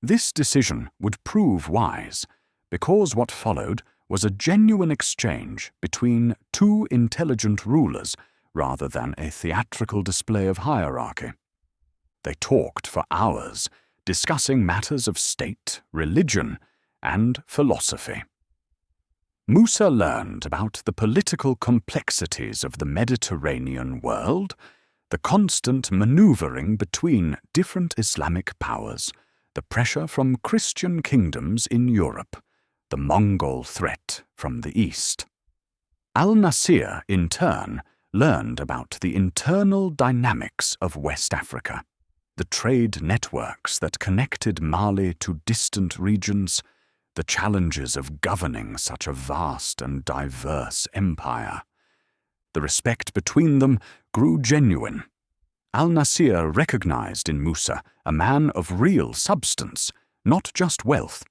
This decision would prove wise, because what followed was a genuine exchange between two intelligent rulers rather than a theatrical display of hierarchy. They talked for hours, discussing matters of state, religion, and philosophy. Musa learned about the political complexities of the Mediterranean world, the constant maneuvering between different Islamic powers, the pressure from Christian kingdoms in Europe, the Mongol threat from the east. Al-Nasir, in turn, learned about the internal dynamics of West Africa, the trade networks that connected Mali to distant regions, the challenges of governing such a vast and diverse empire. The respect between them grew genuine. Al-Nasir recognized in Musa a man of real substance, not just wealth.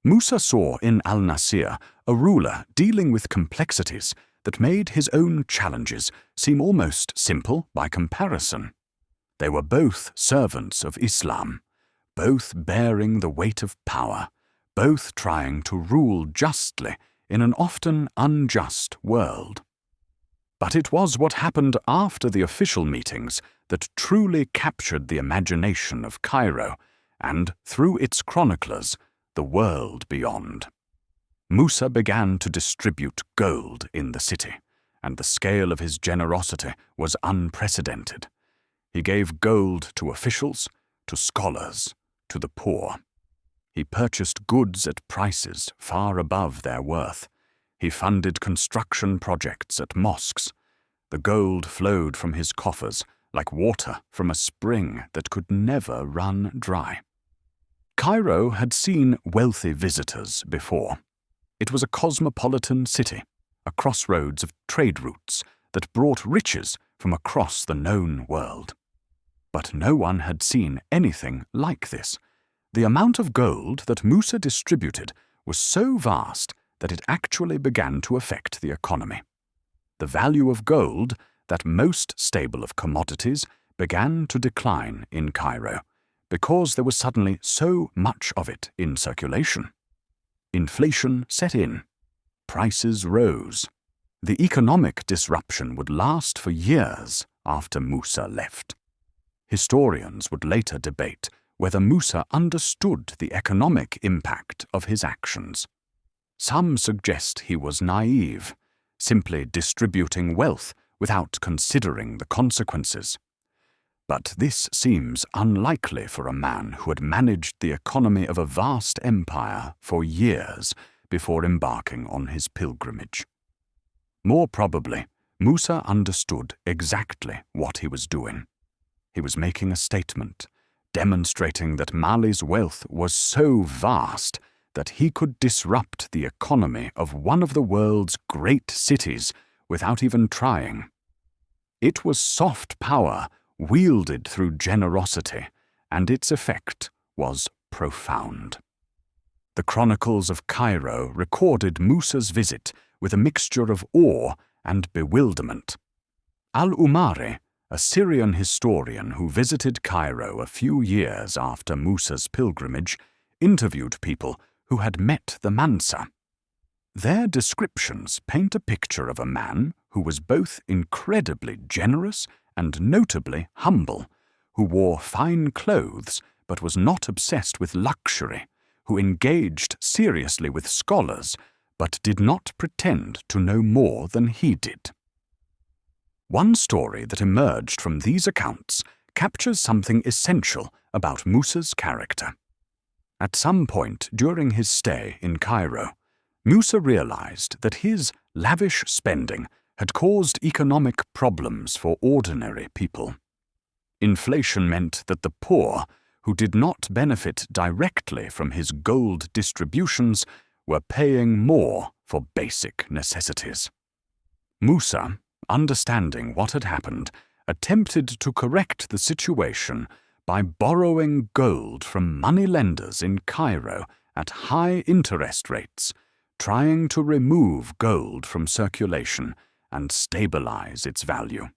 Musa saw in al-Nasir a ruler dealing with complexities that made his own challenges seem almost simple by comparison. They were both servants of Islam, both bearing the weight of power, both trying to rule justly in an often unjust world. But it was what happened after the official meetings that truly captured the imagination of Cairo and, through its chroniclers, the world beyond. Musa began to distribute gold in the city, and the scale of his generosity was unprecedented. He gave gold to officials, to scholars, to the poor. He purchased goods at prices far above their worth. He funded construction projects at mosques. The gold flowed from his coffers like water from a spring that could never run dry. Cairo had seen wealthy visitors before. It was a cosmopolitan city, a crossroads of trade routes that brought riches from across the known world. But no one had seen anything like this. The amount of gold that Musa distributed was so vast that it actually began to affect the economy. The value of gold, that most stable of commodities, began to decline in Cairo because there was suddenly so much of it in circulation. Inflation set in. Prices rose. The economic disruption would last for years after Musa left. Historians would later debate whether Musa understood the economic impact of his actions. Some suggest he was naive, simply distributing wealth without considering the consequences. But this seems unlikely for a man who had managed the economy of a vast empire for years before embarking on his pilgrimage. More probably, Musa understood exactly what he was doing. He was making a statement, demonstrating that Mali's wealth was so vast that he could disrupt the economy of one of the world's great cities without even trying. It was soft power wielded through generosity, and its effect was profound. The chronicles of Cairo recorded Musa's visit with a mixture of awe and bewilderment. Al-Umari, a Syrian historian who visited Cairo a few years after Musa's pilgrimage, interviewed people who had met the Mansa. Their descriptions paint a picture of a man who was both incredibly generous and notably humble, who wore fine clothes but was not obsessed with luxury, who engaged seriously with scholars but did not pretend to know more than he did. One story that emerged from these accounts captures something essential about Musa's character. At some point during his stay in Cairo, Musa realized that his lavish spending had caused economic problems for ordinary people. Inflation meant that the poor, who did not benefit directly from his gold distributions, were paying more for basic necessities. Musa, understanding what had happened, attempted to correct the situation by borrowing gold from moneylenders in Cairo at high interest rates, trying to remove gold from circulation and stabilize its value.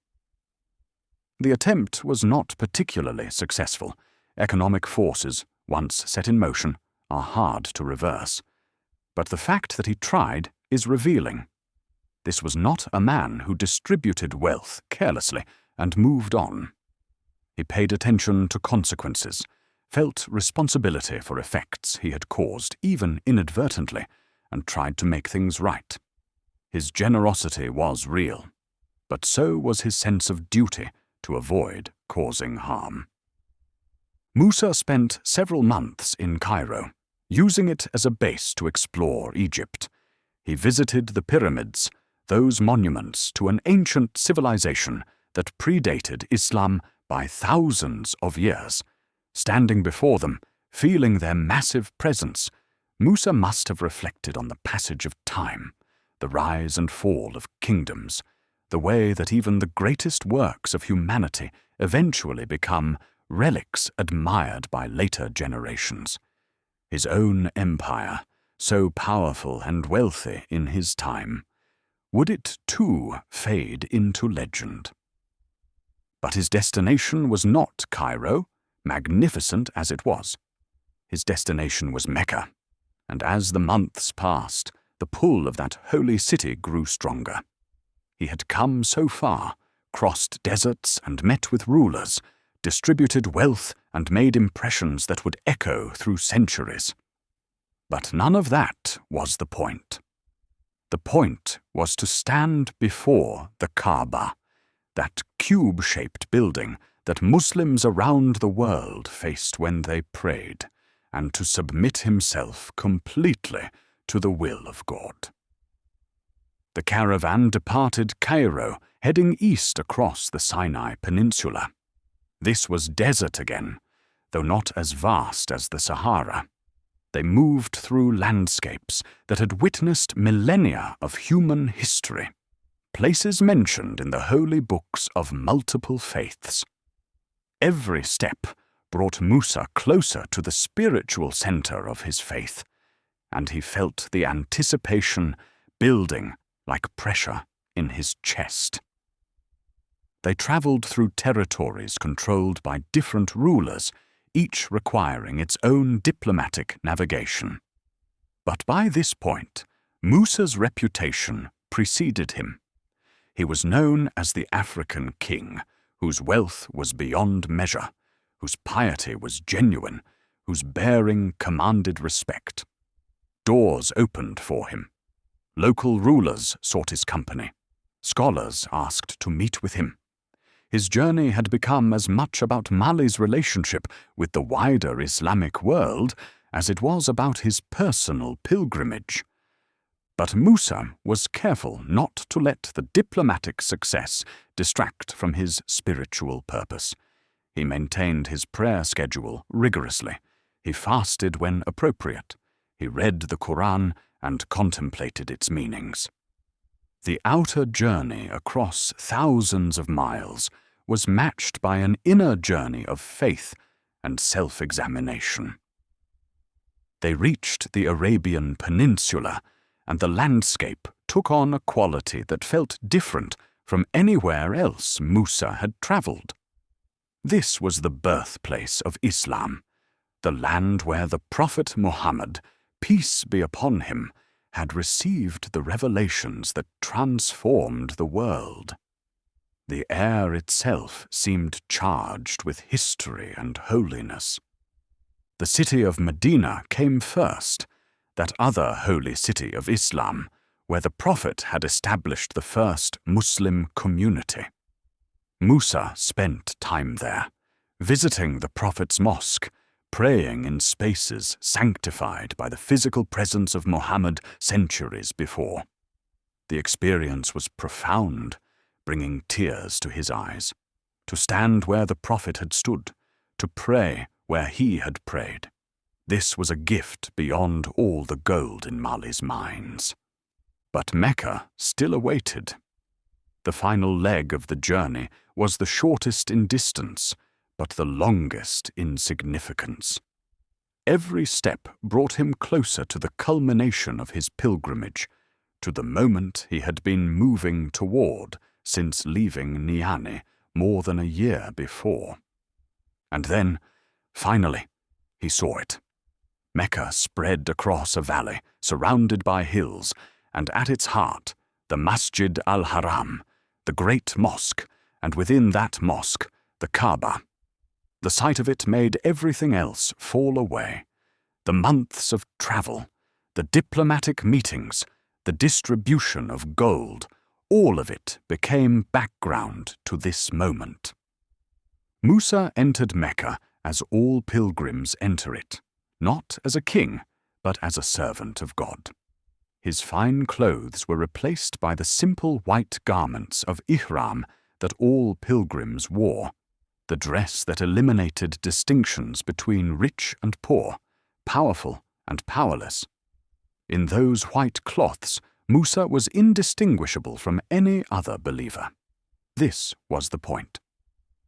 The attempt was not particularly successful. Economic forces, once set in motion, are hard to reverse. But the fact that he tried is revealing. This was not a man who distributed wealth carelessly and moved on. He paid attention to consequences, felt responsibility for effects he had caused, even inadvertently, and tried to make things right. His generosity was real, but so was his sense of duty to avoid causing harm. Musa spent several months in Cairo, using it as a base to explore Egypt. He visited the pyramids, those monuments to an ancient civilization that predated Islam by thousands of years. Standing before them, feeling their massive presence, Musa must have reflected on the passage of time, the rise and fall of kingdoms, the way that even the greatest works of humanity eventually become relics admired by later generations. His own empire, so powerful and wealthy in his time, would it too fade into legend? But his destination was not Cairo, magnificent as it was. His destination was Mecca, and as the months passed, the pull of that holy city grew stronger. He had come so far, crossed deserts and met with rulers, distributed wealth and made impressions that would echo through centuries. But none of that was the point. The point was to stand before the Kaaba, that cube-shaped building that Muslims around the world faced when they prayed, and to submit himself completely to the will of God. The caravan departed Cairo, heading east across the Sinai Peninsula. This was desert again, though not as vast as the Sahara. They moved through landscapes that had witnessed millennia of human history, places mentioned in the holy books of multiple faiths. Every step brought Musa closer to the spiritual center of his faith, and he felt the anticipation building like pressure in his chest. They traveled through territories controlled by different rulers, each requiring its own diplomatic navigation. But by this point, Musa's reputation preceded him. He was known as the African king, whose wealth was beyond measure, whose piety was genuine, whose bearing commanded respect. Doors opened for him. Local rulers sought his company. Scholars asked to meet with him. His journey had become as much about Mali's relationship with the wider Islamic world as it was about his personal pilgrimage. But Musa was careful not to let the diplomatic success distract from his spiritual purpose. He maintained his prayer schedule rigorously. He fasted when appropriate. He read the Quran and contemplated its meanings. The outer journey across thousands of miles was matched by an inner journey of faith and self-examination. They reached the Arabian Peninsula, and the landscape took on a quality that felt different from anywhere else Musa had traveled. This was the birthplace of Islam, the land where the Prophet Muhammad, peace be upon him, had received the revelations that transformed the world. The air itself seemed charged with history and holiness. The city of Medina came first, that other holy city of Islam, where the Prophet had established the first Muslim community. Musa spent time there, visiting the Prophet's mosque, praying in spaces sanctified by the physical presence of Muhammad centuries before. The experience was profound, bringing tears to his eyes. To stand where the Prophet had stood, to pray where he had prayed. This was a gift beyond all the gold in Mali's mines. But Mecca still awaited. The final leg of the journey was the shortest in distance, but the longest in significance. Every step brought him closer to the culmination of his pilgrimage, to the moment he had been moving toward since leaving Niani more than a year before. And then, finally, he saw it. Mecca spread across a valley, surrounded by hills, and at its heart, the Masjid al-Haram, the great mosque, and within that mosque, the Kaaba. The sight of it made everything else fall away. The months of travel, the diplomatic meetings, the distribution of gold, all of it became background to this moment. Musa entered Mecca as all pilgrims enter it, not as a king, but as a servant of God. His fine clothes were replaced by the simple white garments of ihram that all pilgrims wore, the dress that eliminated distinctions between rich and poor, powerful and powerless. In those white cloths, Musa was indistinguishable from any other believer. This was the point.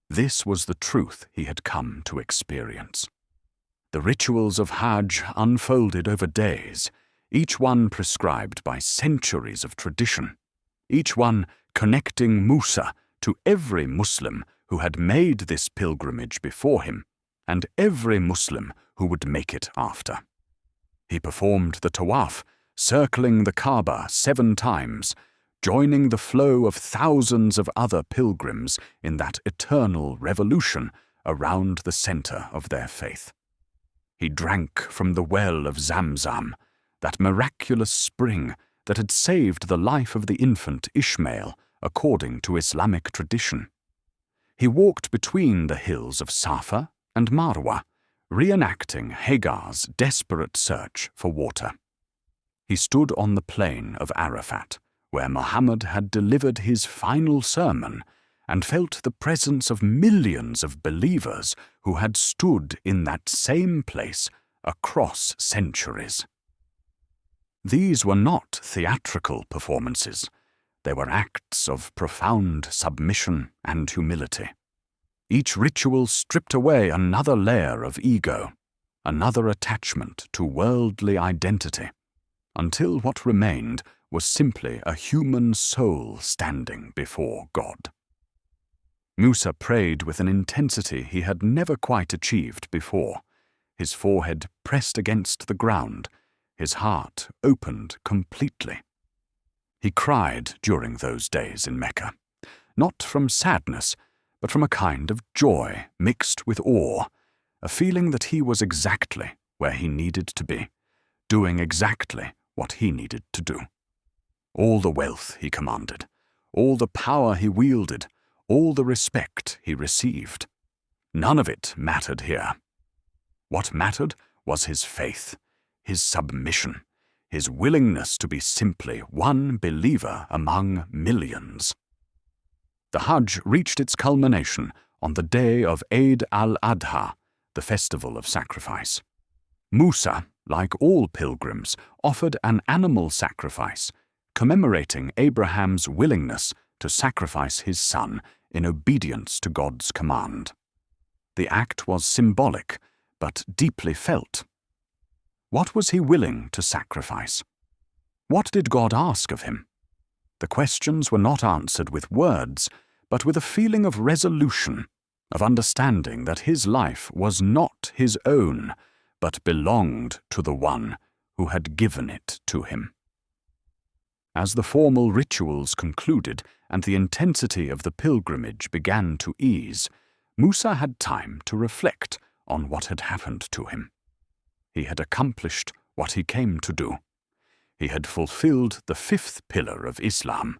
This was the truth he had come to experience. The rituals of Hajj unfolded over days, each one prescribed by centuries of tradition, each one connecting Musa to every Muslim who had made this pilgrimage before him, and every Muslim who would make it after. He performed the tawaf, circling the Kaaba 7 times, joining the flow of thousands of other pilgrims in that eternal revolution around the center of their faith. He drank from the well of Zamzam, that miraculous spring that had saved the life of the infant Ishmael according to Islamic tradition. He walked between the hills of Safa and Marwa, reenacting Hagar's desperate search for water. He stood on the plain of Arafat, where Muhammad had delivered his final sermon, and felt the presence of millions of believers who had stood in that same place across centuries. These were not theatrical performances. They were acts of profound submission and humility. Each ritual stripped away another layer of ego, another attachment to worldly identity, until what remained was simply a human soul standing before God. Musa prayed with an intensity he had never quite achieved before, his forehead pressed against the ground, his heart opened completely. He cried during those days in Mecca, not from sadness, but from a kind of joy mixed with awe, a feeling that he was exactly where he needed to be, doing exactly what he needed to do. All the wealth he commanded, all the power he wielded, all the respect he received. None of it mattered here. What mattered was his faith, his submission, his willingness to be simply one believer among millions. The Hajj reached its culmination on the day of Eid al-Adha, the festival of sacrifice. Musa, like all pilgrims, offered an animal sacrifice, commemorating Abraham's willingness to sacrifice his son in obedience to God's command. The act was symbolic, but deeply felt. What was he willing to sacrifice? What did God ask of him? The questions were not answered with words, but with a feeling of resolution, of understanding that his life was not his own, but belonged to the one who had given it to him. As the formal rituals concluded and the intensity of the pilgrimage began to ease, Musa had time to reflect on what had happened to him. He had accomplished what he came to do. He had fulfilled the fifth pillar of Islam,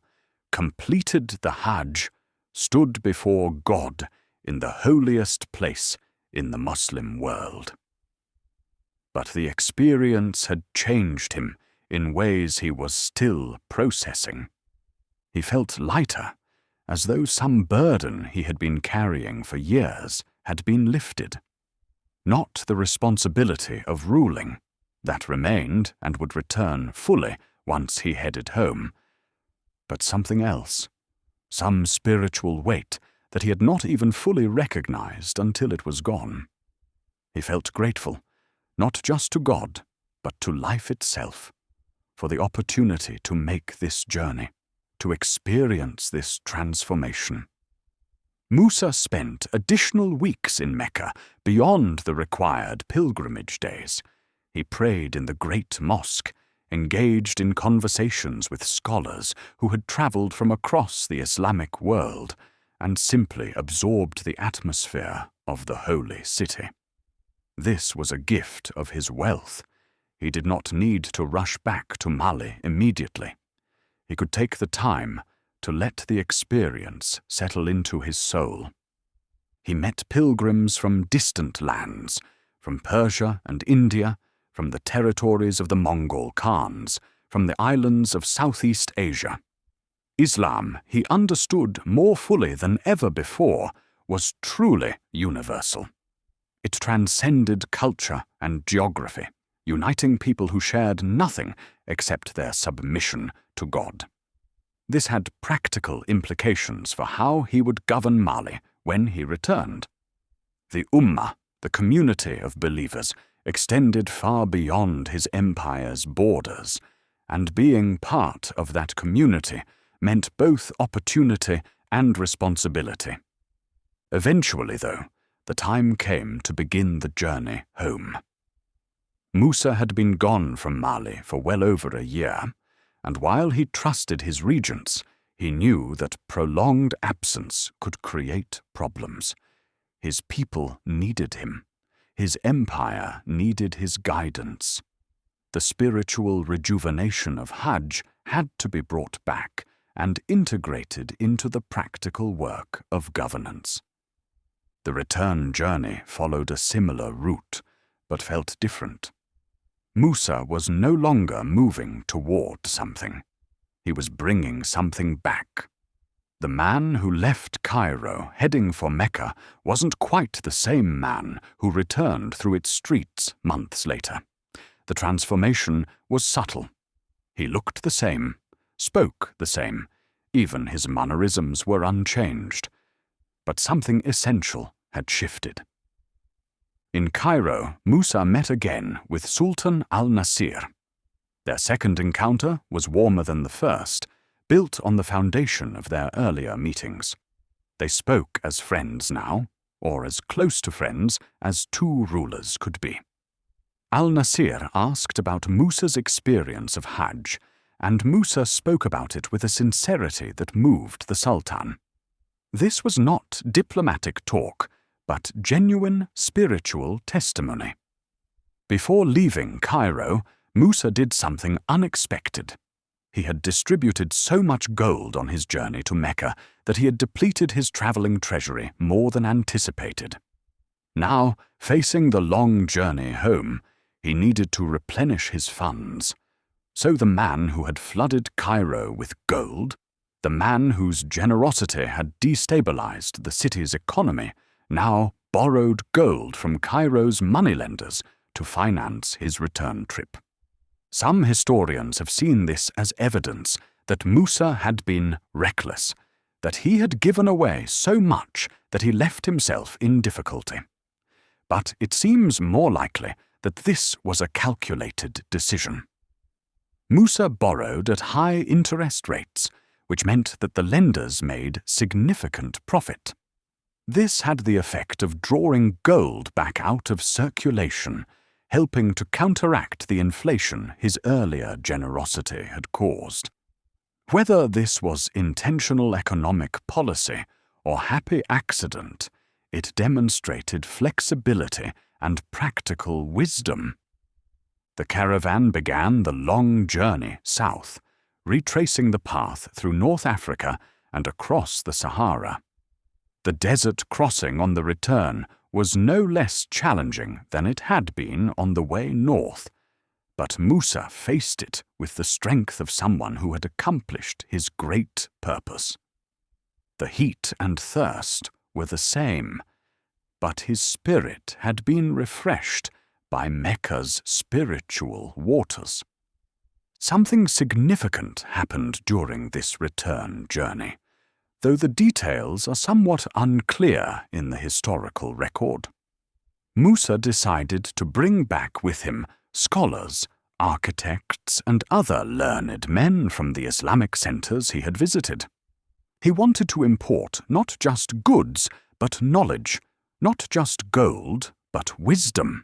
completed the Hajj, stood before God in the holiest place in the Muslim world. But the experience had changed him in ways he was still processing. He felt lighter, as though some burden he had been carrying for years had been lifted. Not the responsibility of ruling, that remained and would return fully once he headed home, but something else, some spiritual weight that he had not even fully recognized until it was gone. He felt grateful, not just to God, but to life itself, for the opportunity to make this journey, to experience this transformation. Musa spent additional weeks in Mecca beyond the required pilgrimage days. He prayed in the great mosque, engaged in conversations with scholars who had traveled from across the Islamic world, and simply absorbed the atmosphere of the holy city. This was a gift of his wealth. He did not need to rush back to Mali immediately. He could take the time to let the experience settle into his soul. He met pilgrims from distant lands, from Persia and India, from the territories of the Mongol Khans, from the islands of Southeast Asia. Islam, he understood more fully than ever before, was truly universal. It transcended culture and geography, uniting people who shared nothing except their submission to God. This had practical implications for how he would govern Mali when he returned. The Ummah, the community of believers, extended far beyond his empire's borders, and being part of that community meant both opportunity and responsibility. Eventually, though, the time came to begin the journey home. Musa had been gone from Mali for well over a year, and while he trusted his regents, he knew that prolonged absence could create problems. His people needed him. His empire needed his guidance. The spiritual rejuvenation of Hajj had to be brought back and integrated into the practical work of governance. The return journey followed a similar route, but felt different. Musa was no longer moving toward something. He was bringing something back. The man who left Cairo heading for Mecca wasn't quite the same man who returned through its streets months later. The transformation was subtle. He looked the same, spoke the same, even his mannerisms were unchanged. But something essential had shifted. In Cairo, Musa met again with Sultan al-Nasir. Their second encounter was warmer than the first, built on the foundation of their earlier meetings. They spoke as friends now, or as close to friends as two rulers could be. Al-Nasir asked about Musa's experience of Hajj, and Musa spoke about it with a sincerity that moved the Sultan. This was not diplomatic talk, but genuine spiritual testimony. Before leaving Cairo, Musa did something unexpected. He had distributed so much gold on his journey to Mecca that he had depleted his traveling treasury more than anticipated. Now, facing the long journey home, he needed to replenish his funds. So the man who had flooded Cairo with gold, the man whose generosity had destabilized the city's economy, now borrowed gold from Cairo's moneylenders to finance his return trip. Some historians have seen this as evidence that Musa had been reckless, that he had given away so much that he left himself in difficulty. But it seems more likely that this was a calculated decision. Musa borrowed at high interest rates, which meant that the lenders made significant profit. This had the effect of drawing gold back out of circulation, helping to counteract the inflation his earlier generosity had caused. Whether this was intentional economic policy or happy accident, it demonstrated flexibility and practical wisdom. The caravan began the long journey south, retracing the path through North Africa and across the Sahara. The desert crossing on the return was no less challenging than it had been on the way north, but Musa faced it with the strength of someone who had accomplished his great purpose. The heat and thirst were the same, but his spirit had been refreshed by Mecca's spiritual waters. Something significant happened during this return journey, though the details are somewhat unclear in the historical record. Musa decided to bring back with him scholars, architects, and other learned men from the Islamic centers he had visited. He wanted to import not just goods, but knowledge, not just gold, but wisdom.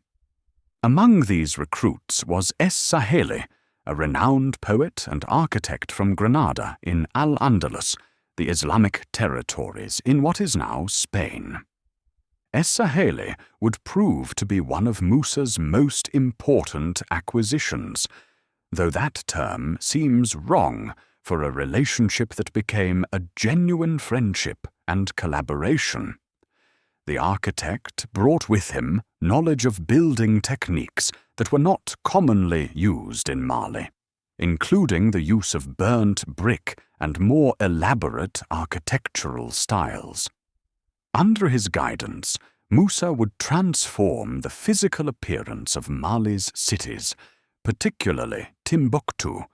Among these recruits was Es-Saheli, a renowned poet and architect from Granada in Al-Andalus, the Islamic territories in what is now Spain. Es-Saheli would prove to be one of Musa's most important acquisitions, though that term seems wrong for a relationship that became a genuine friendship and collaboration. The architect brought with him knowledge of building techniques that were not commonly used in Mali, including the use of burnt brick and more elaborate architectural styles. Under his guidance, Musa would transform the physical appearance of Mali's cities, particularly Timbuktu,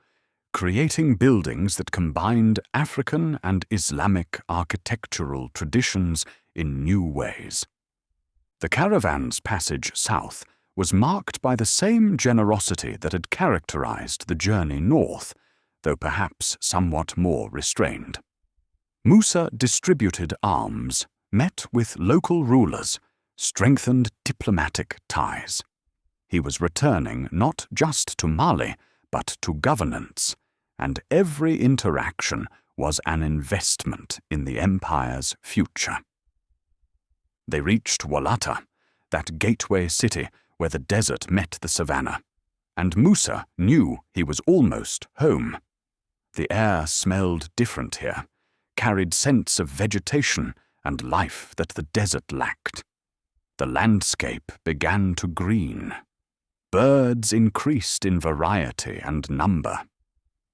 creating buildings that combined African and Islamic architectural traditions in new ways. The caravan's passage south was marked by the same generosity that had characterized the journey north, though perhaps somewhat more restrained. Musa distributed alms, met with local rulers, strengthened diplomatic ties. He was returning not just to Mali, but to governance, and every interaction was an investment in the empire's future. They reached Walata, that gateway city where the desert met the savannah, and Musa knew he was almost home. The air smelled different here, carried scents of vegetation and life that the desert lacked. The landscape began to green. Birds increased in variety and number.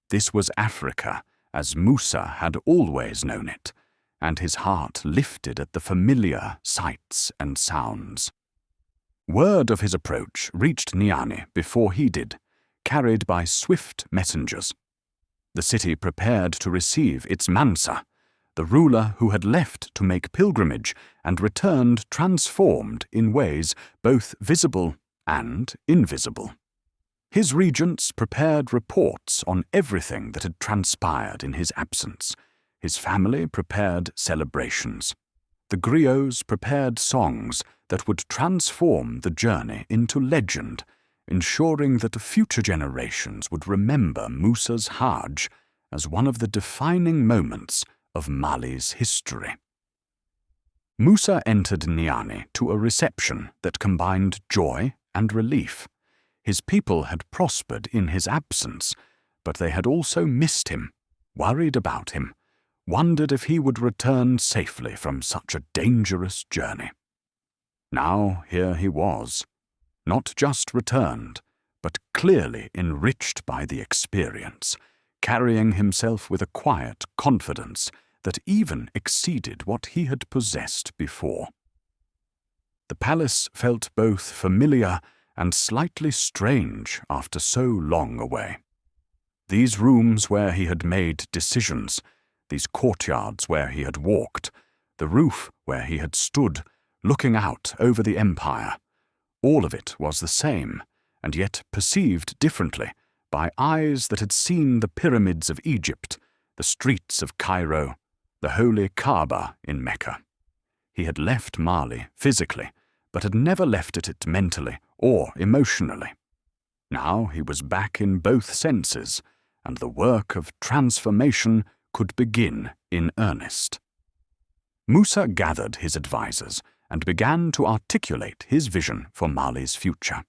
This was Africa, as Musa had always known it, and his heart lifted at the familiar sights and sounds. Word of his approach reached Niani before he did, carried by swift messengers. The city prepared to receive its Mansa, the ruler who had left to make pilgrimage and returned transformed in ways both visible and invisible. His regents prepared reports on everything that had transpired in his absence. His family prepared celebrations. The griots prepared songs that would transform the journey into legend, ensuring that future generations would remember Musa's Hajj as one of the defining moments of Mali's history. Musa entered Niani to a reception that combined joy and relief. His people had prospered in his absence, but they had also missed him, worried about him, wondered if he would return safely from such a dangerous journey. Now here he was, not just returned, but clearly enriched by the experience, carrying himself with a quiet confidence that even exceeded what he had possessed before. The palace felt both familiar and slightly strange after so long away. These rooms where he had made decisions, these courtyards where he had walked, the roof where he had stood, looking out over the empire, all of it was the same, and yet perceived differently by eyes that had seen the pyramids of Egypt, the streets of Cairo, the holy Kaaba in Mecca. He had left Mali physically, but had never left it mentally or emotionally. Now he was back in both senses, and the work of transformation could begin in earnest. Musa gathered his advisors and began to articulate his vision for Mali's future.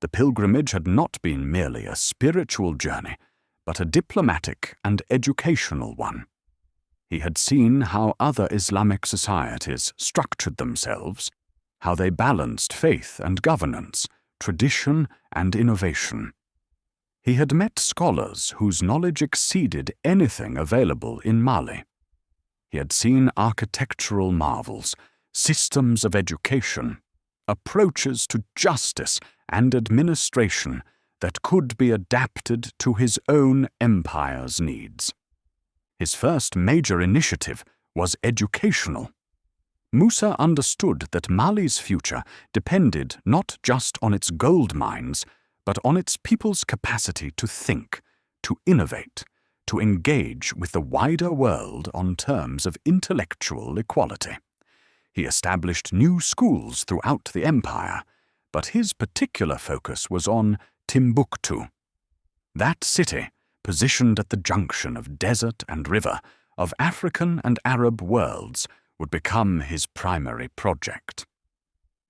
The pilgrimage had not been merely a spiritual journey, but a diplomatic and educational one. He had seen how other Islamic societies structured themselves, how they balanced faith and governance, tradition and innovation. He had met scholars whose knowledge exceeded anything available in Mali. He had seen architectural marvels, systems of education, approaches to justice and administration that could be adapted to his own empire's needs. His first major initiative was educational. Musa understood that Mali's future depended not just on its gold mines, but on its people's capacity to think, to innovate, to engage with the wider world on terms of intellectual equality. He established new schools throughout the empire, but his particular focus was on Timbuktu. That city, positioned at the junction of desert and river, of African and Arab worlds, would become his primary project.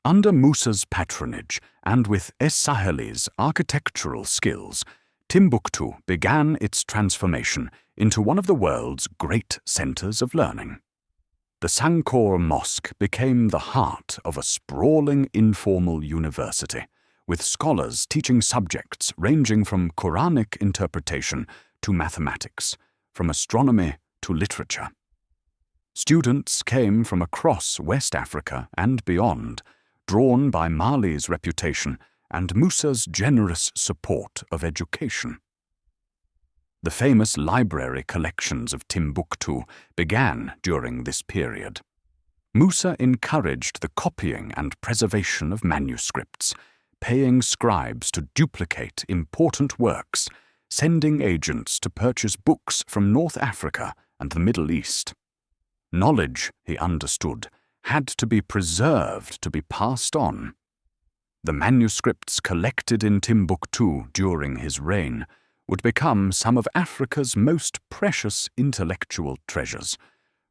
Under Musa's patronage and with Es-Saheli's architectural skills, Timbuktu began its transformation into one of the world's great centers of learning. The Sankor Mosque became the heart of a sprawling informal university, with scholars teaching subjects ranging from Quranic interpretation to mathematics, from astronomy to literature. Students came from across West Africa and beyond, drawn by Mali's reputation and Musa's generous support of education. The famous library collections of Timbuktu began during this period. Musa encouraged the copying and preservation of manuscripts, paying scribes to duplicate important works, sending agents to purchase books from North Africa and the Middle East. Knowledge, he understood, had to be preserved to be passed on. The manuscripts collected in Timbuktu during his reign would become some of Africa's most precious intellectual treasures,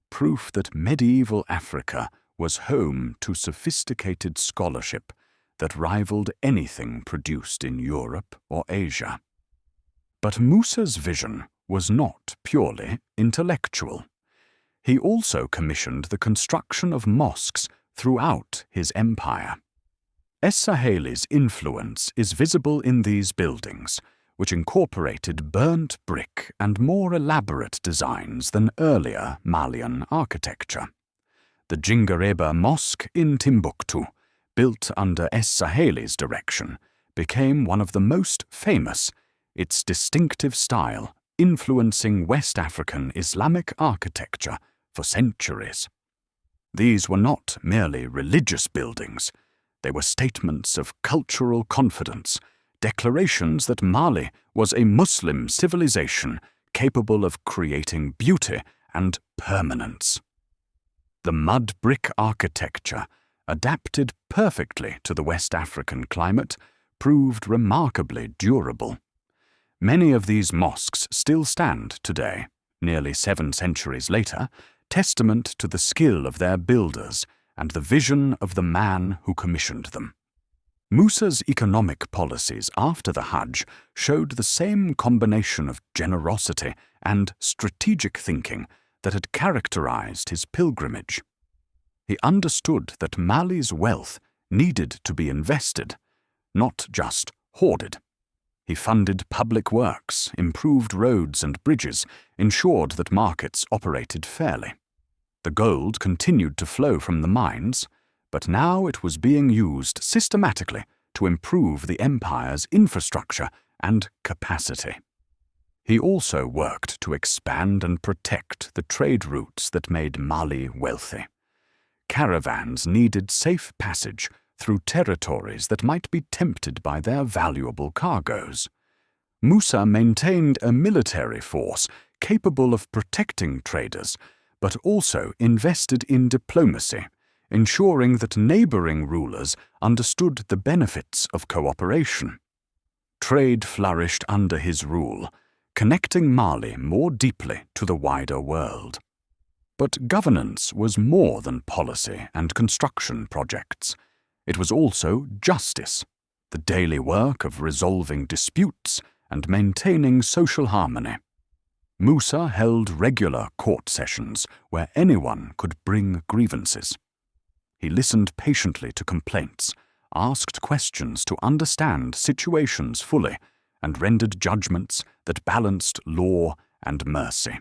proof that medieval Africa was home to sophisticated scholarship that rivaled anything produced in Europe or Asia. But Musa's vision was not purely intellectual. He also commissioned the construction of mosques throughout his empire. Es-Saheli's influence is visible in these buildings, which incorporated burnt brick and more elaborate designs than earlier Malian architecture. The Jingareba Mosque in Timbuktu, built under Es-Saheli's direction, became one of the most famous, its distinctive style influencing West African Islamic architecture for centuries. These were not merely religious buildings. They were statements of cultural confidence, declarations that Mali was a Muslim civilization capable of creating beauty and permanence. The mud brick architecture, adapted perfectly to the West African climate, proved remarkably durable. Many of these mosques still stand today, nearly 7 centuries later, testament to the skill of their builders and the vision of the man who commissioned them. Musa's economic policies after the Hajj showed the same combination of generosity and strategic thinking that had characterized his pilgrimage. He understood that Mali's wealth needed to be invested, not just hoarded. He funded public works, improved roads and bridges, ensured that markets operated fairly. The gold continued to flow from the mines, but now it was being used systematically to improve the empire's infrastructure and capacity. He also worked to expand and protect the trade routes that made Mali wealthy. Caravans needed safe passage through territories that might be tempted by their valuable cargoes. Musa maintained a military force capable of protecting traders, but also invested in diplomacy, ensuring that neighboring rulers understood the benefits of cooperation. Trade flourished under his rule, connecting Mali more deeply to the wider world. But governance was more than policy and construction projects. It was also justice, the daily work of resolving disputes and maintaining social harmony. Musa held regular court sessions where anyone could bring grievances. He listened patiently to complaints, asked questions to understand situations fully, and rendered judgments that balanced law and mercy.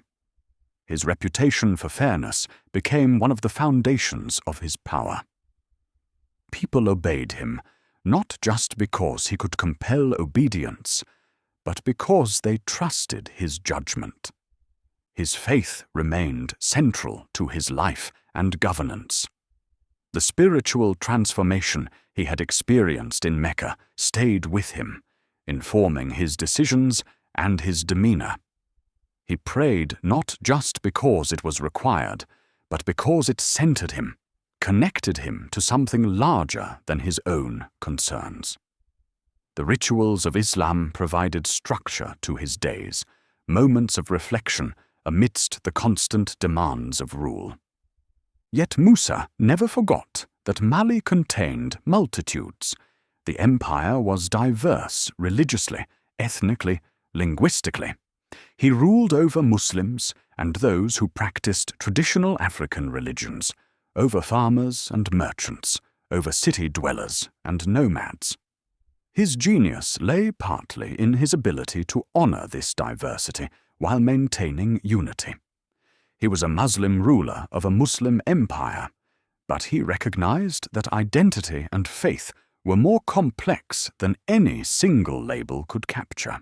His reputation for fairness became one of the foundations of his power. People obeyed him, not just because he could compel obedience, but because they trusted his judgment. His faith remained central to his life and governance. The spiritual transformation he had experienced in Mecca stayed with him, informing his decisions and his demeanor. He prayed not just because it was required, but because it centered him, connected him to something larger than his own concerns. The rituals of Islam provided structure to his days, moments of reflection amidst the constant demands of rule. Yet Musa never forgot that Mali contained multitudes. The empire was diverse religiously, ethnically, linguistically. He ruled over Muslims and those who practiced traditional African religions, over farmers and merchants, over city dwellers and nomads. His genius lay partly in his ability to honor this diversity while maintaining unity. He was a Muslim ruler of a Muslim empire, but he recognized that identity and faith were more complex than any single label could capture.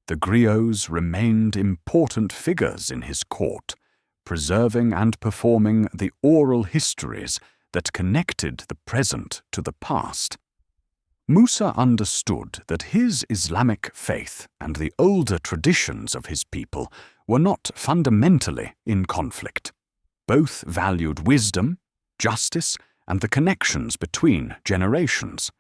The griots remained important figures in his court, preserving and performing the oral histories that connected the present to the past. Musa understood that his Islamic faith and the older traditions of his people were not fundamentally in conflict. Both valued wisdom, justice, and the connections between generations.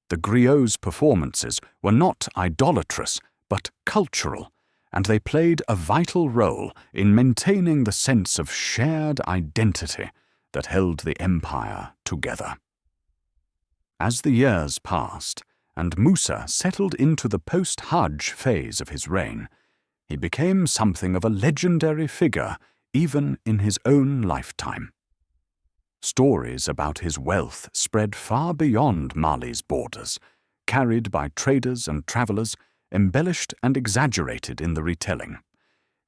The griots' performances were not idolatrous, but cultural, and they played a vital role in maintaining the sense of shared identity that held the empire together. As the years passed, and Musa settled into the post-Hajj phase of his reign, he became something of a legendary figure even in his own lifetime. Stories about his wealth spread far beyond Mali's borders, carried by traders and travelers, embellished and exaggerated in the retelling.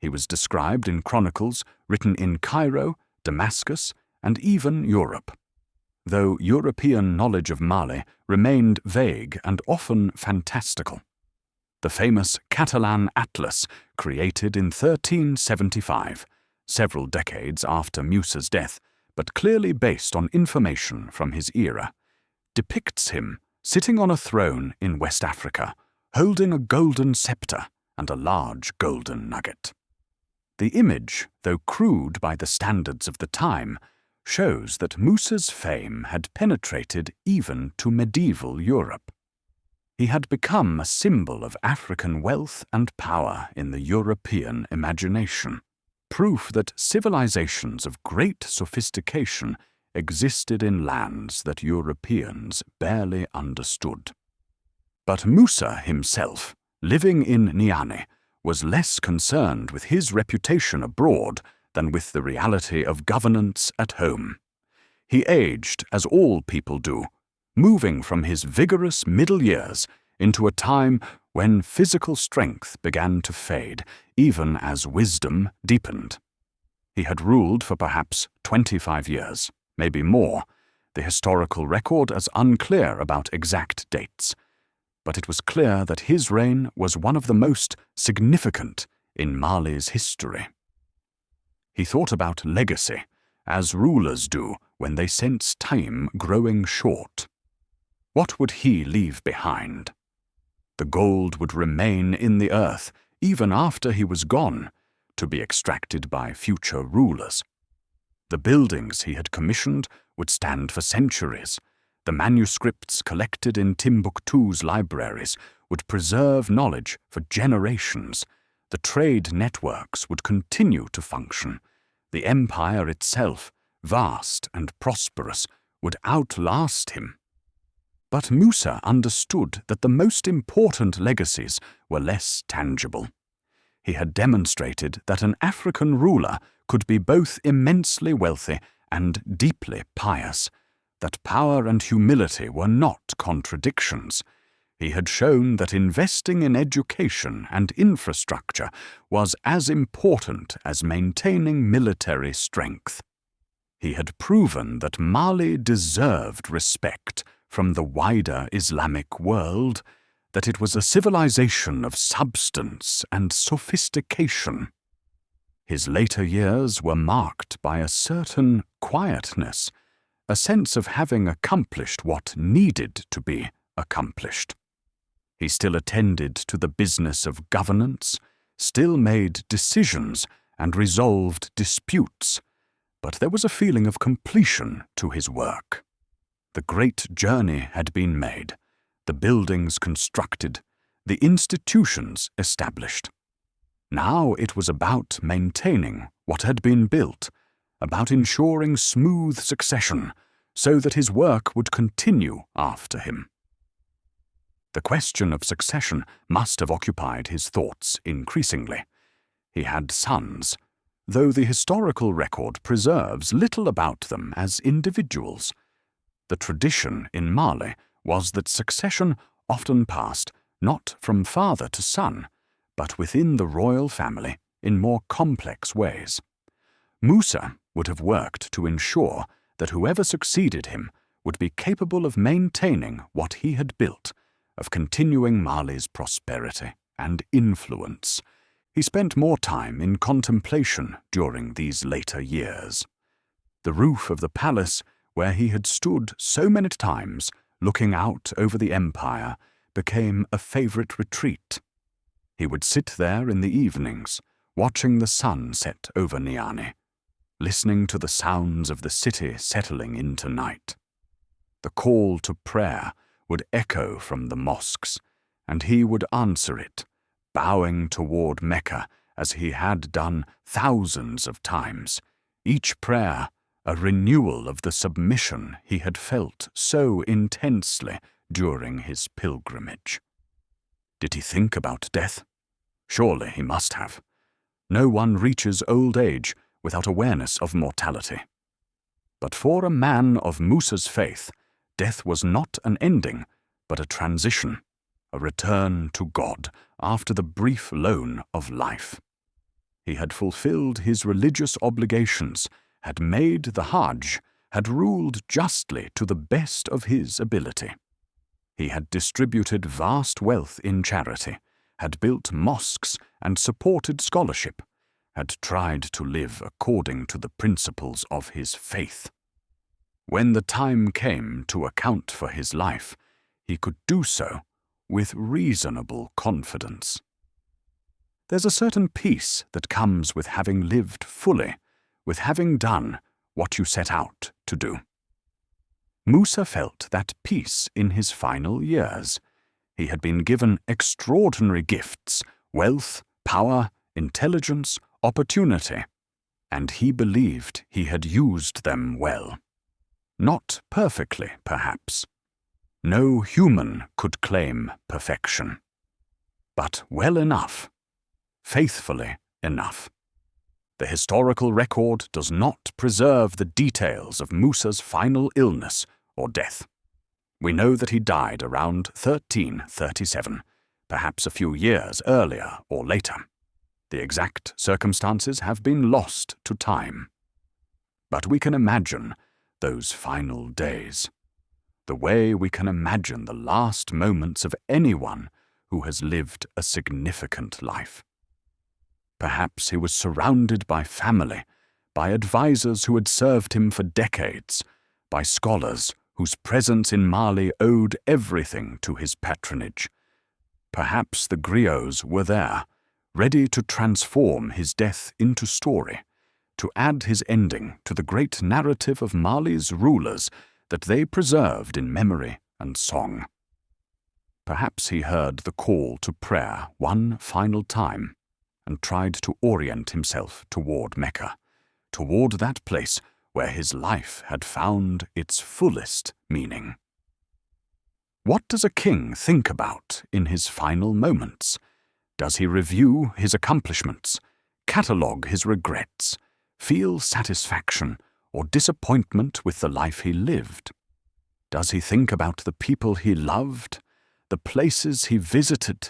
He was described in chronicles written in Cairo, Damascus, and even Europe. Though European knowledge of Mali remained vague and often fantastical. The famous Catalan Atlas, created in 1375, several decades after Musa's death, but clearly based on information from his era, depicts him sitting on a throne in West Africa, holding a golden scepter and a large golden nugget. The image, though crude by the standards of the time, shows that Musa's fame had penetrated even to medieval Europe. He had become a symbol of African wealth and power in the European imagination, proof that civilizations of great sophistication existed in lands that Europeans barely understood. But Musa himself, living in Niani, was less concerned with his reputation abroad than with the reality of governance at home. He aged as all people do, moving from his vigorous middle years into a time when physical strength began to fade, even as wisdom deepened. He had ruled for perhaps 25 years, maybe more, the historical record is unclear about exact dates, but it was clear that his reign was one of the most significant in Mali's history. He thought about legacy, as rulers do when they sense time growing short. What would he leave behind? The gold would remain in the earth even after he was gone, to be extracted by future rulers. The buildings he had commissioned would stand for centuries. The manuscripts collected in Timbuktu's libraries would preserve knowledge for generations, The trade networks would continue to function. The empire itself, vast and prosperous, would outlast him. But Musa understood that the most important legacies were less tangible. He had demonstrated that an African ruler could be both immensely wealthy and deeply pious, that power and humility were not contradictions. He had shown that investing in education and infrastructure was as important as maintaining military strength. He had proven that Mali deserved respect from the wider Islamic world, that it was a civilization of substance and sophistication. His later years were marked by a certain quietness, a sense of having accomplished what needed to be accomplished. He still attended to the business of governance, still made decisions and resolved disputes, but there was a feeling of completion to his work. The great journey had been made, the buildings constructed, the institutions established. Now it was about maintaining what had been built, about ensuring smooth succession so that his work would continue after him. The question of succession must have occupied his thoughts increasingly. He had sons, though the historical record preserves little about them as individuals. The tradition in Mali was that succession often passed not from father to son, but within the royal family in more complex ways. Musa would have worked to ensure that whoever succeeded him would be capable of maintaining what he had built, of continuing Mali's prosperity and influence. He spent more time in contemplation during these later years. The roof of the palace, where he had stood so many times looking out over the empire, became a favorite retreat. He would sit there in the evenings, watching the sun set over Niani, listening to the sounds of the city settling into night. The call to prayer would echo from the mosques, and he would answer it, bowing toward Mecca as he had done thousands of times, each prayer a renewal of the submission he had felt so intensely during his pilgrimage. Did he think about death? Surely he must have. No one reaches old age without awareness of mortality. But for a man of Musa's faith, death was not an ending, but a transition, a return to God after the brief loan of life. He had fulfilled his religious obligations, had made the Hajj, had ruled justly to the best of his ability. He had distributed vast wealth in charity, had built mosques and supported scholarship, had tried to live according to the principles of his faith. When the time came to account for his life, he could do so with reasonable confidence. There's a certain peace that comes with having lived fully, with having done what you set out to do. Musa felt that peace in his final years. He had been given extraordinary gifts, wealth, power, intelligence, opportunity, and he believed he had used them well. Not perfectly, perhaps. No human could claim perfection. But well enough, faithfully enough. The historical record does not preserve the details of Musa's final illness or death. We know that he died around 1337, perhaps a few years earlier or later. The exact circumstances have been lost to time. But we can imagine those final days, the way we can imagine the last moments of anyone who has lived a significant life. Perhaps he was surrounded by family, by advisors who had served him for decades, by scholars whose presence in Mali owed everything to his patronage. Perhaps the griots were there, ready to transform his death into story, to add his ending to the great narrative of Mali's rulers that they preserved in memory and song. Perhaps he heard the call to prayer one final time, and tried to orient himself toward Mecca, toward that place where his life had found its fullest meaning. What does a king think about in his final moments? Does he review his accomplishments, catalogue his regrets, feel satisfaction or disappointment with the life he lived? Does he think about the people he loved, the places he visited,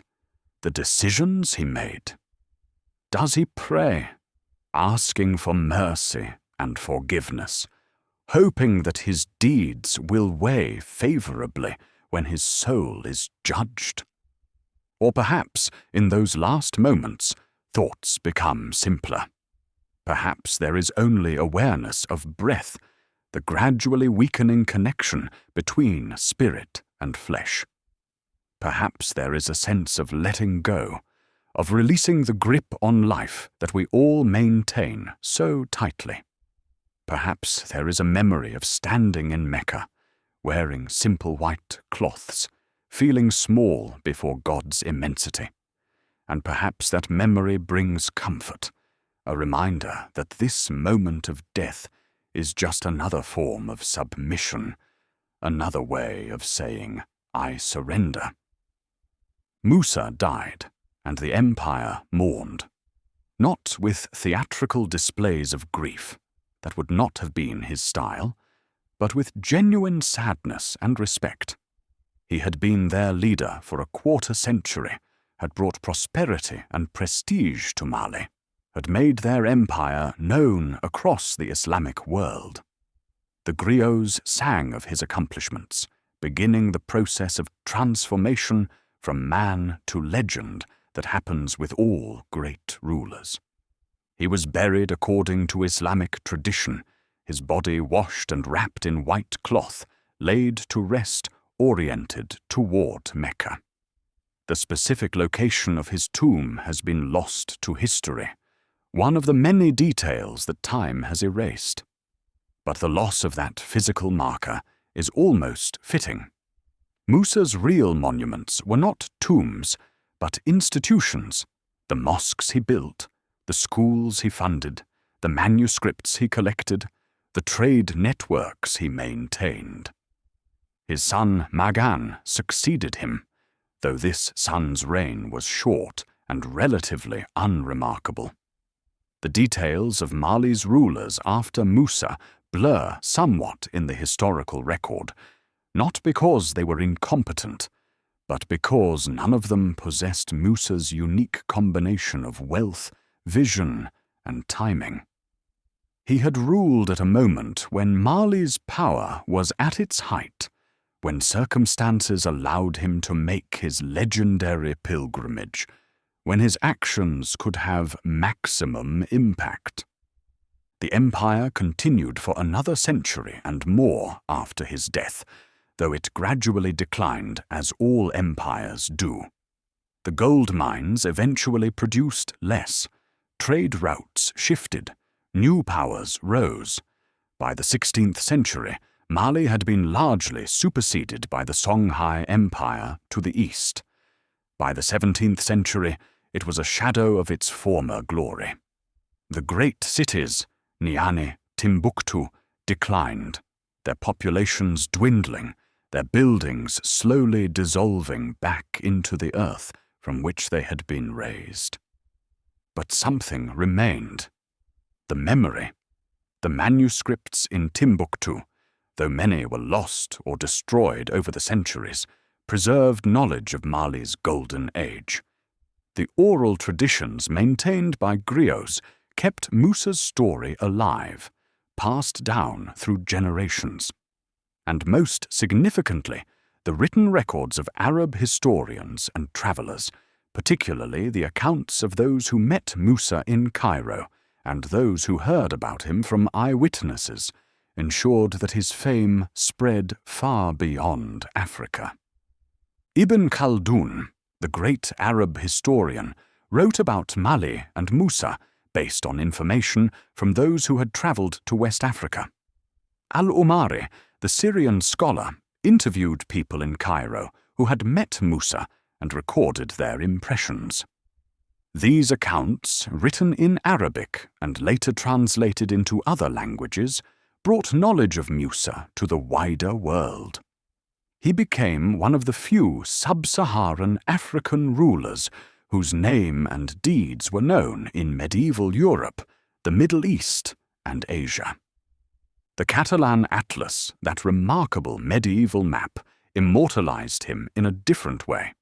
the decisions he made? Does he pray, asking for mercy and forgiveness, hoping that his deeds will weigh favorably when his soul is judged? Or perhaps, in those last moments, thoughts become simpler. Perhaps there is only awareness of breath, the gradually weakening connection between spirit and flesh. Perhaps there is a sense of letting go, of releasing the grip on life that we all maintain so tightly. Perhaps there is a memory of standing in Mecca, wearing simple white cloths, feeling small before God's immensity. And perhaps that memory brings comfort, a reminder that this moment of death is just another form of submission, another way of saying, I surrender. Musa died, and the empire mourned, not with theatrical displays of grief, that would not have been his style, but with genuine sadness and respect. He had been their leader for a quarter-century, had brought prosperity and prestige to Mali, had made their empire known across the Islamic world. The griots sang of his accomplishments, beginning the process of transformation from man to legend that happens with all great rulers. He was buried according to Islamic tradition, his body washed and wrapped in white cloth, laid to rest, oriented toward Mecca. The specific location of his tomb has been lost to history, one of the many details that time has erased. But the loss of that physical marker is almost fitting. Musa's real monuments were not tombs, but institutions, the mosques he built, the schools he funded, the manuscripts he collected, the trade networks he maintained. His son Magan succeeded him, though this son's reign was short and relatively unremarkable. The details of Mali's rulers after Musa blur somewhat in the historical record, not because they were incompetent, but because none of them possessed Musa's unique combination of wealth, vision, and timing. He had ruled at a moment when Mali's power was at its height, when circumstances allowed him to make his legendary pilgrimage, when his actions could have maximum impact. The empire continued for another century and more after his death, though it gradually declined as all empires do. The gold mines eventually produced less, trade routes shifted, new powers rose. By the 16th century, Mali had been largely superseded by the Songhai Empire to the east. By the 17th century, it was a shadow of its former glory. The great cities, Niani, Timbuktu, declined, their populations dwindling, their buildings slowly dissolving back into the earth from which they had been raised. But something remained. The memory. The manuscripts in Timbuktu, though many were lost or destroyed over the centuries, preserved knowledge of Mali's golden age. The oral traditions maintained by griots kept Musa's story alive, passed down through generations. And most significantly, the written records of Arab historians and travelers, particularly the accounts of those who met Musa in Cairo and those who heard about him from eyewitnesses, ensured that his fame spread far beyond Africa. Ibn Khaldun, the great Arab historian, wrote about Mali and Musa based on information from those who had traveled to West Africa. Al-Umari, the Syrian scholar, interviewed people in Cairo who had met Musa and recorded their impressions. These accounts, written in Arabic and later translated into other languages, brought knowledge of Musa to the wider world. He became one of the few sub-Saharan African rulers whose name and deeds were known in medieval Europe, the Middle East, and Asia. The Catalan Atlas, that remarkable medieval map, immortalized him in a different way.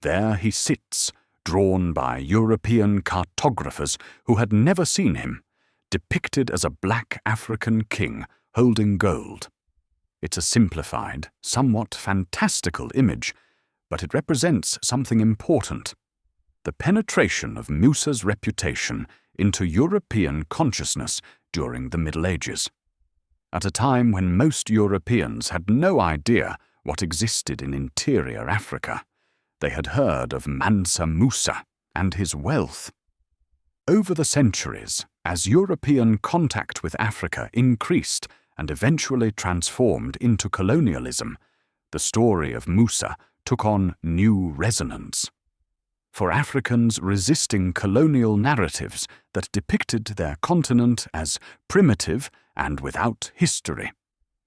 There he sits, drawn by European cartographers who had never seen him, depicted as a black African king holding gold. It's a simplified, somewhat fantastical image, but it represents something important: the penetration of Musa's reputation into European consciousness during the Middle Ages. At a time when most Europeans had no idea what existed in interior Africa, they had heard of Mansa Musa and his wealth. Over the centuries, as European contact with Africa increased and eventually transformed into colonialism, the story of Musa took on new resonance. For Africans resisting colonial narratives that depicted their continent as primitive and without history,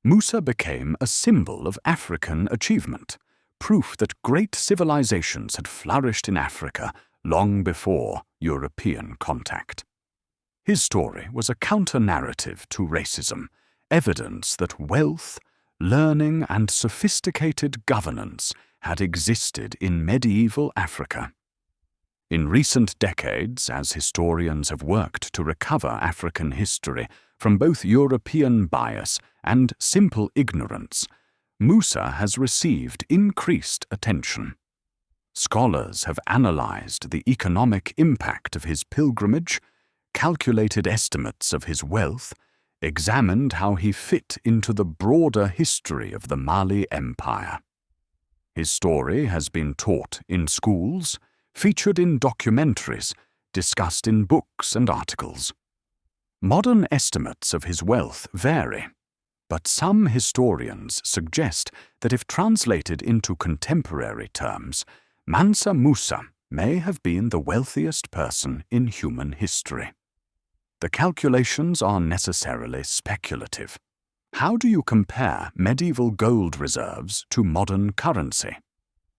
Musa became a symbol of African achievement, proof that great civilizations had flourished in Africa long before European contact. His story was a counter-narrative to racism, evidence that wealth, learning, and sophisticated governance had existed in medieval Africa. In recent decades, as historians have worked to recover African history from both European bias and simple ignorance, Musa has received increased attention. Scholars have analyzed the economic impact of his pilgrimage, calculated estimates of his wealth, examined how he fit into the broader history of the Mali Empire. His story has been taught in schools, featured in documentaries, discussed in books and articles. Modern estimates of his wealth vary, but some historians suggest that if translated into contemporary terms, Mansa Musa may have been the wealthiest person in human history. The calculations are necessarily speculative. How do you compare medieval gold reserves to modern currency?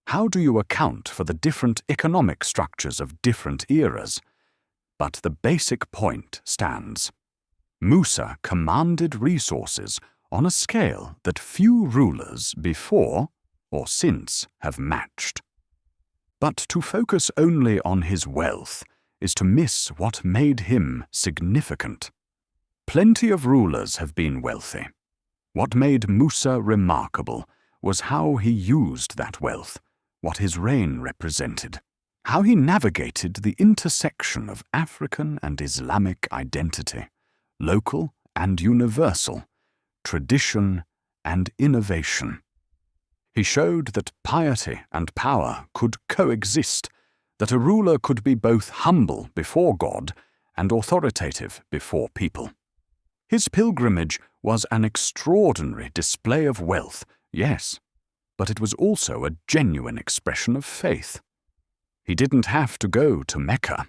How do you account for the different economic structures of different eras? But the basic point stands. Musa commanded resources on a scale that few rulers before or since have matched. But to focus only on his wealth is to miss what made him significant. Plenty of rulers have been wealthy. What made Musa remarkable was how he used that wealth, what his reign represented, how he navigated the intersection of African and Islamic identity, local and universal, tradition and innovation. He showed that piety and power could coexist, that a ruler could be both humble before God and authoritative before people. His pilgrimage was an extraordinary display of wealth, yes, but it was also a genuine expression of faith. He didn't have to go to Mecca.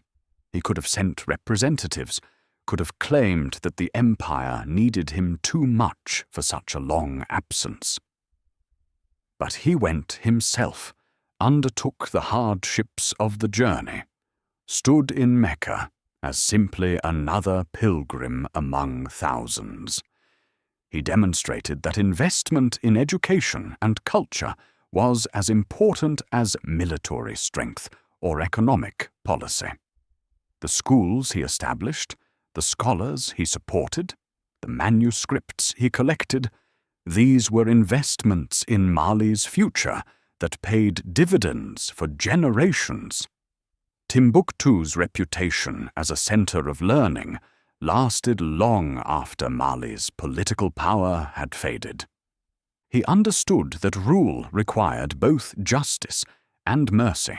He could have sent representatives, could have claimed that the empire needed him too much for such a long absence. But he went himself, undertook the hardships of the journey, stood in Mecca as simply another pilgrim among thousands. He demonstrated that investment in education and culture was as important as military strength or economic policy. The schools he established, the scholars he supported, the manuscripts he collected, these were investments in Mali's future that paid dividends for generations. Timbuktu's reputation as a center of learning lasted long after Mali's political power had faded. He understood that rule required both justice and mercy,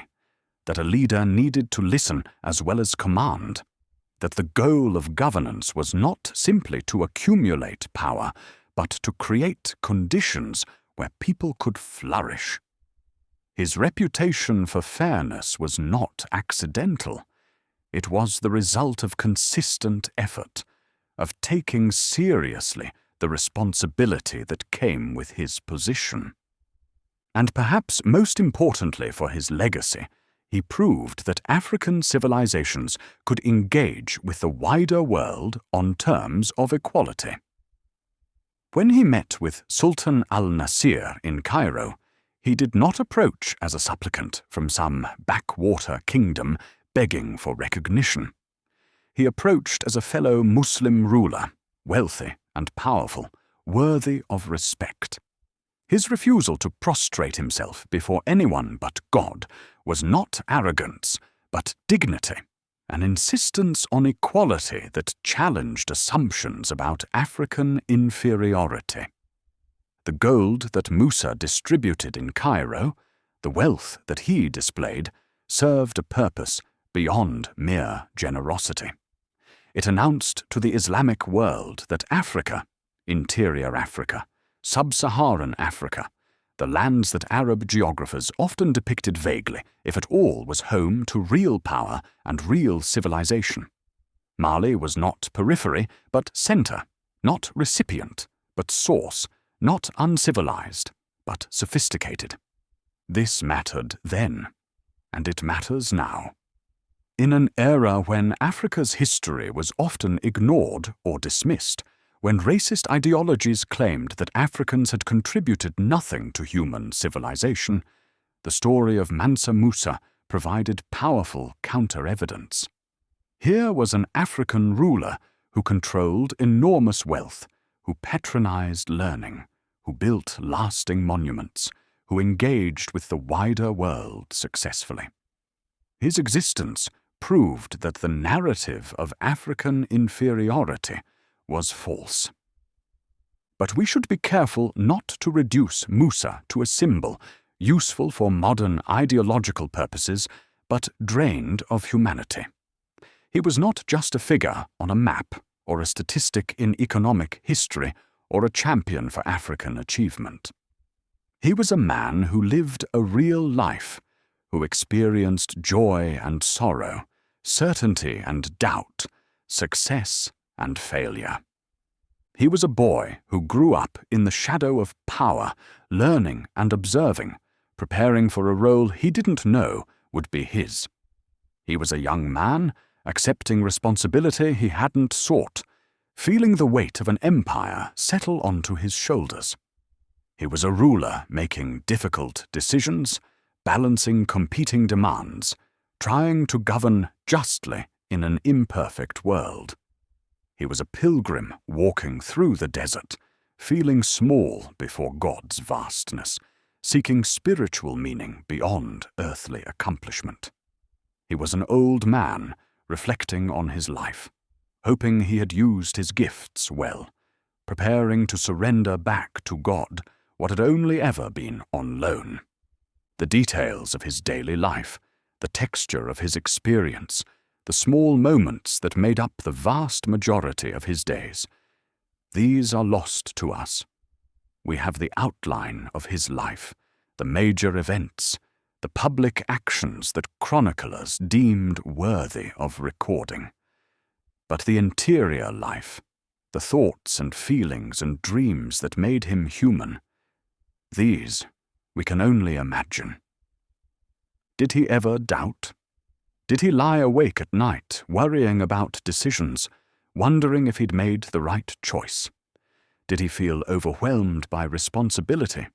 that a leader needed to listen as well as command, that the goal of governance was not simply to accumulate power, but to create conditions where people could flourish. His reputation for fairness was not accidental. It was the result of consistent effort, of taking seriously the responsibility that came with his position. And perhaps most importantly for his legacy, he proved that African civilizations could engage with the wider world on terms of equality. When he met with Sultan al-Nasir in Cairo, he did not approach as a supplicant from some backwater kingdom begging for recognition. He approached as a fellow Muslim ruler, wealthy and powerful, worthy of respect. His refusal to prostrate himself before anyone but God was not arrogance, but dignity, an insistence on equality that challenged assumptions about African inferiority. The gold that Musa distributed in Cairo, the wealth that he displayed, served a purpose beyond mere generosity. It announced to the Islamic world that Africa, interior Africa, sub-Saharan Africa, the lands that Arab geographers often depicted vaguely, if at all, was home to real power and real civilization. Mali was not periphery, but center, not recipient, but source, not uncivilized, but sophisticated. This mattered then, and it matters now. In an era when Africa's history was often ignored or dismissed, when racist ideologies claimed that Africans had contributed nothing to human civilization, the story of Mansa Musa provided powerful counter-evidence. Here was an African ruler who controlled enormous wealth, who patronized learning, who built lasting monuments, who engaged with the wider world successfully. His existence proved that the narrative of African inferiority was false. But we should be careful not to reduce Musa to a symbol, useful for modern ideological purposes, but drained of humanity. He was not just a figure on a map, or a statistic in economic history, or a champion for African achievement. He was a man who lived a real life, who experienced joy and sorrow, certainty and doubt, success and failure. He was a boy who grew up in the shadow of power, learning and observing, preparing for a role he didn't know would be his. He was a young man, accepting responsibility he hadn't sought, feeling the weight of an empire settle onto his shoulders. He was a ruler making difficult decisions, balancing competing demands, trying to govern justly in an imperfect world. He was a pilgrim walking through the desert, feeling small before God's vastness, seeking spiritual meaning beyond earthly accomplishment. He was an old man reflecting on his life, hoping he had used his gifts well, preparing to surrender back to God what had only ever been on loan. The details of his daily life, the texture of his experience, the small moments that made up the vast majority of his days, these are lost to us. We have the outline of his life, the major events, the public actions that chroniclers deemed worthy of recording. But the interior life, the thoughts and feelings and dreams that made him human, these we can only imagine. Did he ever doubt? Did he lie awake at night, worrying about decisions, wondering if he'd made the right choice? Did he feel overwhelmed by responsibility?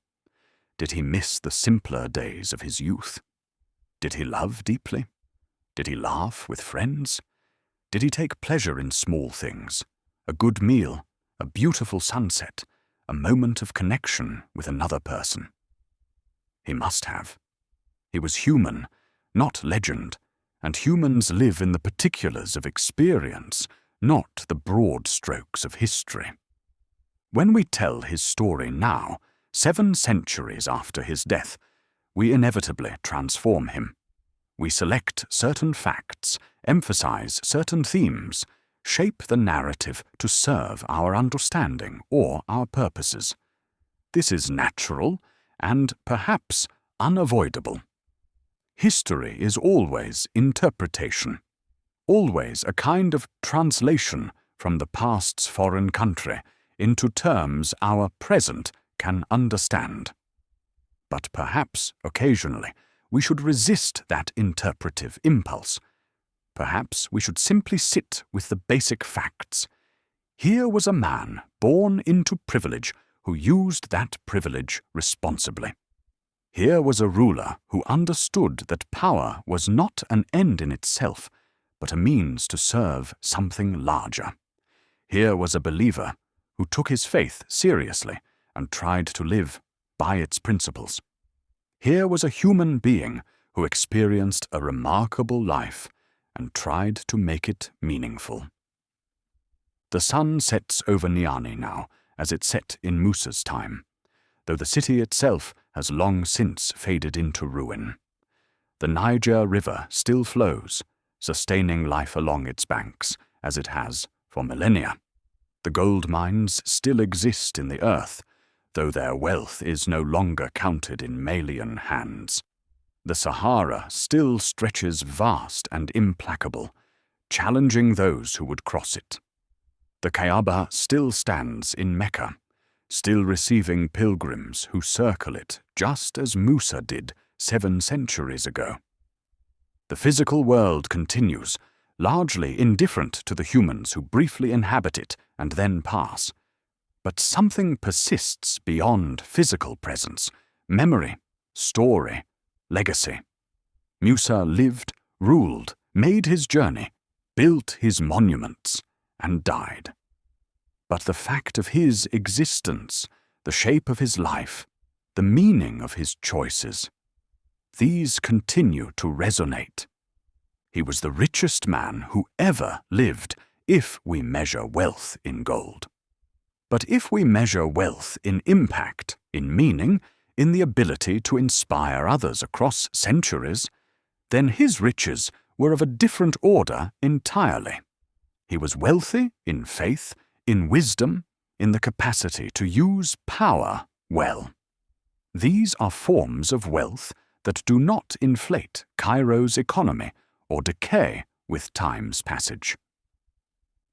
Did he miss the simpler days of his youth? Did he love deeply? Did he laugh with friends? Did he take pleasure in small things, a good meal, a beautiful sunset, a moment of connection with another person? He must have. He was human, not legend, and humans live in the particulars of experience, not the broad strokes of history. When we tell his story now, 7 centuries after his death, we inevitably transform him. We select certain facts, emphasize certain themes, shape the narrative to serve our understanding or our purposes. This is natural and perhaps unavoidable. History is always interpretation. always a kind of translation from the past's foreign country into terms our present can understand. But perhaps, occasionally, we should resist that interpretive impulse. Perhaps we should simply sit with the basic facts. Here was a man born into privilege who used that privilege responsibly. Here was a ruler who understood that power was not an end in itself, but a means to serve something larger. Here was a believer who took his faith seriously and tried to live by its principles. Here was a human being who experienced a remarkable life and tried to make it meaningful. The sun sets over Niani now, as it set in Musa's time, though the city itself has long since faded into ruin. The Niger River still flows, sustaining life along its banks, as it has for millennia. The gold mines still exist in the earth, though their wealth is no longer counted in Malian hands. The Sahara still stretches vast and implacable, challenging those who would cross it. The Kaaba still stands in Mecca, still receiving pilgrims who circle it just as Musa did 7 centuries ago. The physical world continues, largely indifferent to the humans who briefly inhabit it and then pass. But something persists beyond physical presence: memory, story, legacy. Musa lived, ruled, made his journey, built his monuments, and died. But the fact of his existence, the shape of his life, the meaning of his choices, these continue to resonate. He was the richest man who ever lived, if we measure wealth in gold. But if we measure wealth in impact, in meaning, in the ability to inspire others across centuries, then his riches were of a different order entirely. He was wealthy in faith, in wisdom, in the capacity to use power well. These are forms of wealth that do not inflate Cairo's economy or decay with time's passage.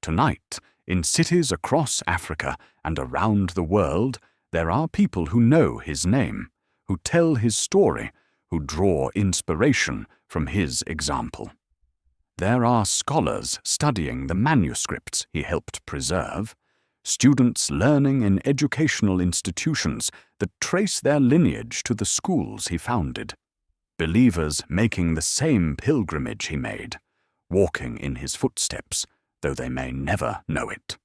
Tonight, in cities across Africa and around the world, there are people who know his name, who tell his story, who draw inspiration from his example. There are scholars studying the manuscripts he helped preserve, students learning in educational institutions that trace their lineage to the schools he founded, believers making the same pilgrimage he made, walking in his footsteps, though they may never know it.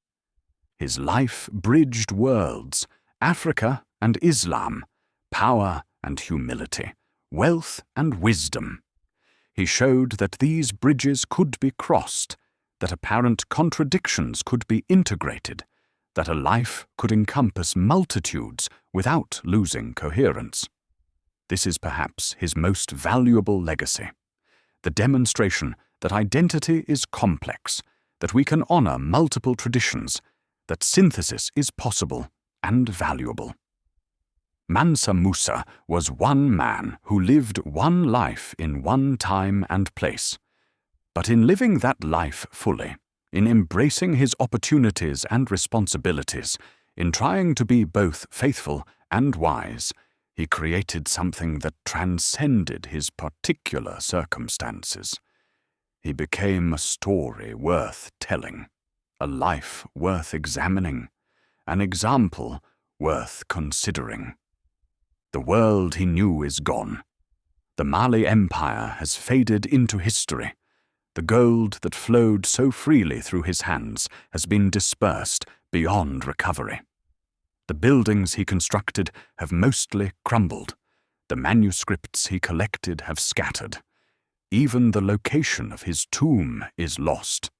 His life bridged worlds, Africa and Islam, power and humility, wealth and wisdom. He showed that these bridges could be crossed, that apparent contradictions could be integrated, that a life could encompass multitudes without losing coherence. This is perhaps his most valuable legacy, the demonstration that identity is complex, that we can honor multiple traditions, that synthesis is possible and valuable. Mansa Musa was one man who lived one life in one time and place. But in living that life fully, in embracing his opportunities and responsibilities, in trying to be both faithful and wise, he created something that transcended his particular circumstances. He became a story worth telling, a life worth examining, an example worth considering. The world he knew is gone. The Mali Empire has faded into history. The gold that flowed so freely through his hands has been dispersed beyond recovery. The buildings he constructed have mostly crumbled. The manuscripts he collected have scattered. Even the location of his tomb is lost.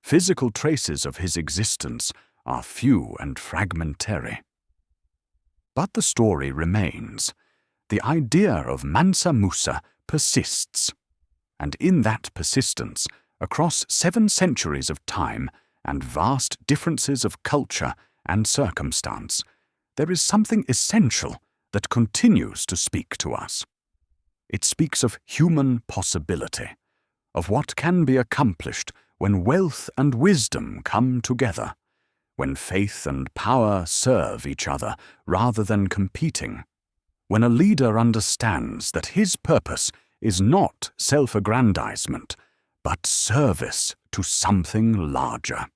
Physical traces of his existence are few and fragmentary. But the story remains. The idea of Mansa Musa persists. And in that persistence, across 7 centuries of time and vast differences of culture and circumstance, there is something essential that continues to speak to us. It speaks of human possibility, of what can be accomplished when wealth and wisdom come together, when faith and power serve each other rather than competing, when a leader understands that his purpose is not self-aggrandizement, but service to something larger.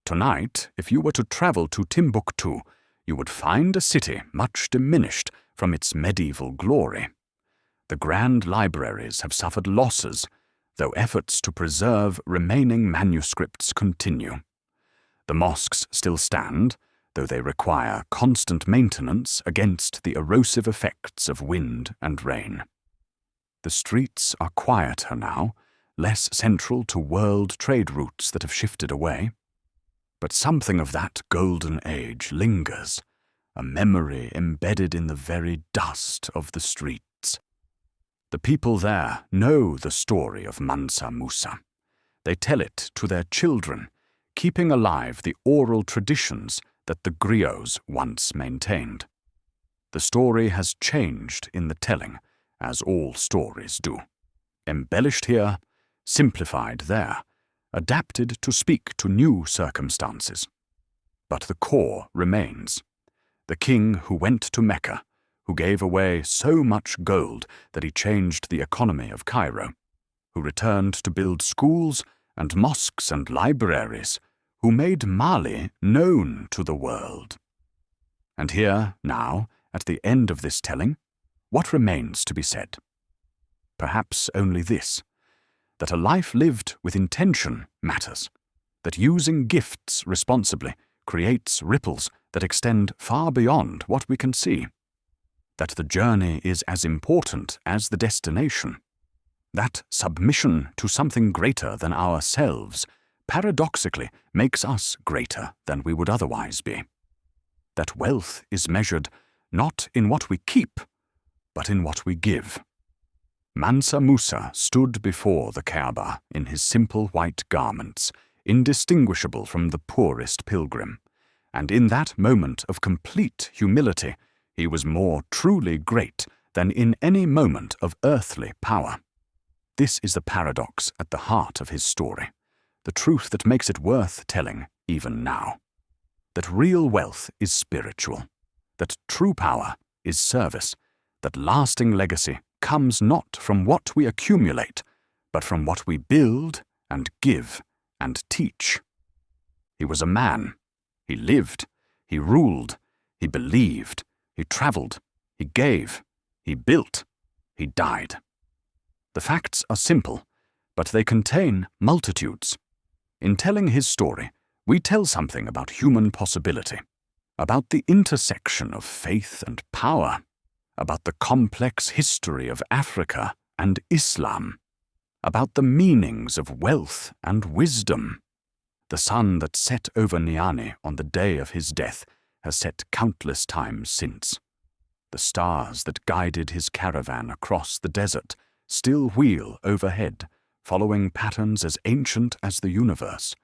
Tonight, if you were to travel to Timbuktu, you would find a city much diminished from its medieval glory. The grand libraries have suffered losses, though efforts to preserve remaining manuscripts continue. The mosques still stand, though they require constant maintenance against the erosive effects of wind and rain. The streets are quieter now, less central to world trade routes that have shifted away. But something of that golden age lingers, a memory embedded in the very dust of the streets. The people there know the story of Mansa Musa. They tell it to their children, keeping alive the oral traditions that the griots once maintained. The story has changed in the telling, as all stories do. Embellished here, simplified there, adapted to speak to new circumstances. But the core remains. The king who went to Mecca, who gave away so much gold that he changed the economy of Cairo, who returned to build schools and mosques and libraries, who made Mali known to the world. And here, now, at the end of this telling, what remains to be said? Perhaps only this, that a life lived with intention matters, that using gifts responsibly creates ripples that extend far beyond what we can see, that the journey is as important as the destination, that submission to something greater than ourselves paradoxically makes us greater than we would otherwise be, that wealth is measured not in what we keep, but in what we give. Mansa Musa stood before the Kaaba in his simple white garments, indistinguishable from the poorest pilgrim, and in that moment of complete humility, he was more truly great than in any moment of earthly power. This is the paradox at the heart of his story, the truth that makes it worth telling even now. That real wealth is spiritual, that true power is service, that lasting legacy comes not from what we accumulate, but from what we build and give and teach. He was a man. He lived. He ruled. He believed. He traveled. He gave. He built. He died. The facts are simple, but they contain multitudes. In telling his story, we tell something about human possibility, about the intersection of faith and power, about the complex history of Africa and Islam, about the meanings of wealth and wisdom. The sun that set over Niani on the day of his death has set countless times since. The stars that guided his caravan across the desert still wheel overhead, following patterns as ancient as the universe.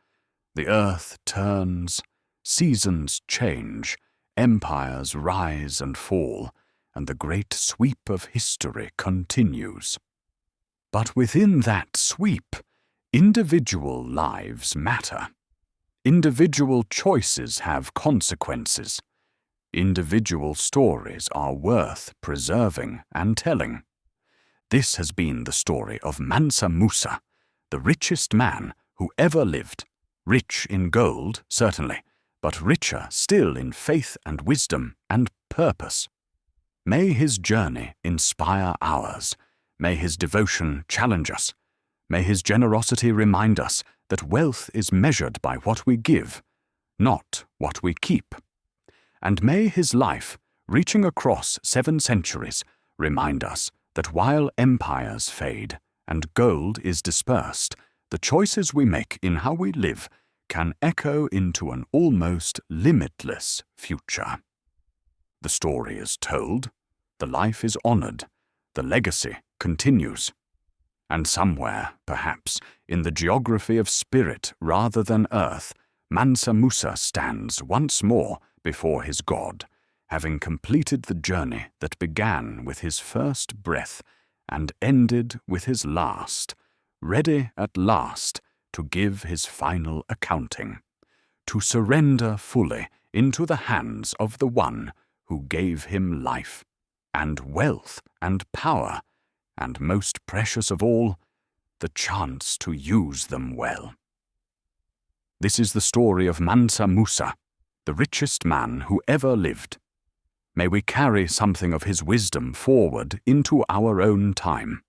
The earth turns, seasons change, empires rise and fall, and the great sweep of history continues. But within that sweep, individual lives matter. Individual choices have consequences. Individual stories are worth preserving and telling. This has been the story of Mansa Musa, the richest man who ever lived, rich in gold, certainly, but richer still in faith and wisdom and purpose. May his journey inspire ours. May his devotion challenge us. May his generosity remind us that wealth is measured by what we give, not what we keep. And may his life, reaching across 7 centuries, remind us that while empires fade and gold is dispersed, the choices we make in how we live can echo into an almost limitless future. The story is told, the life is honored, the legacy continues. And somewhere, perhaps, in the geography of spirit rather than earth, Mansa Musa stands once more before his God, having completed the journey that began with his first breath and ended with his last, ready at last to give his final accounting, to surrender fully into the hands of the one who gave him life, and wealth and power, and most precious of all, the chance to use them well. This is the story of Mansa Musa, the richest man who ever lived. May we carry something of his wisdom forward into our own time.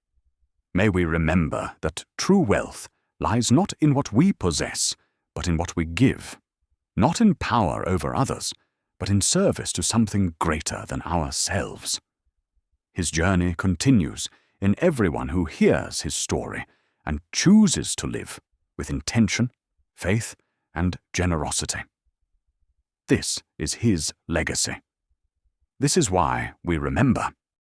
May we remember that true wealth lies not in what we possess, but in what we give, not in power over others, but in service to something greater than ourselves. His journey continues in everyone who hears his story and chooses to live with intention, faith, and generosity. This is his legacy. This is why we remember.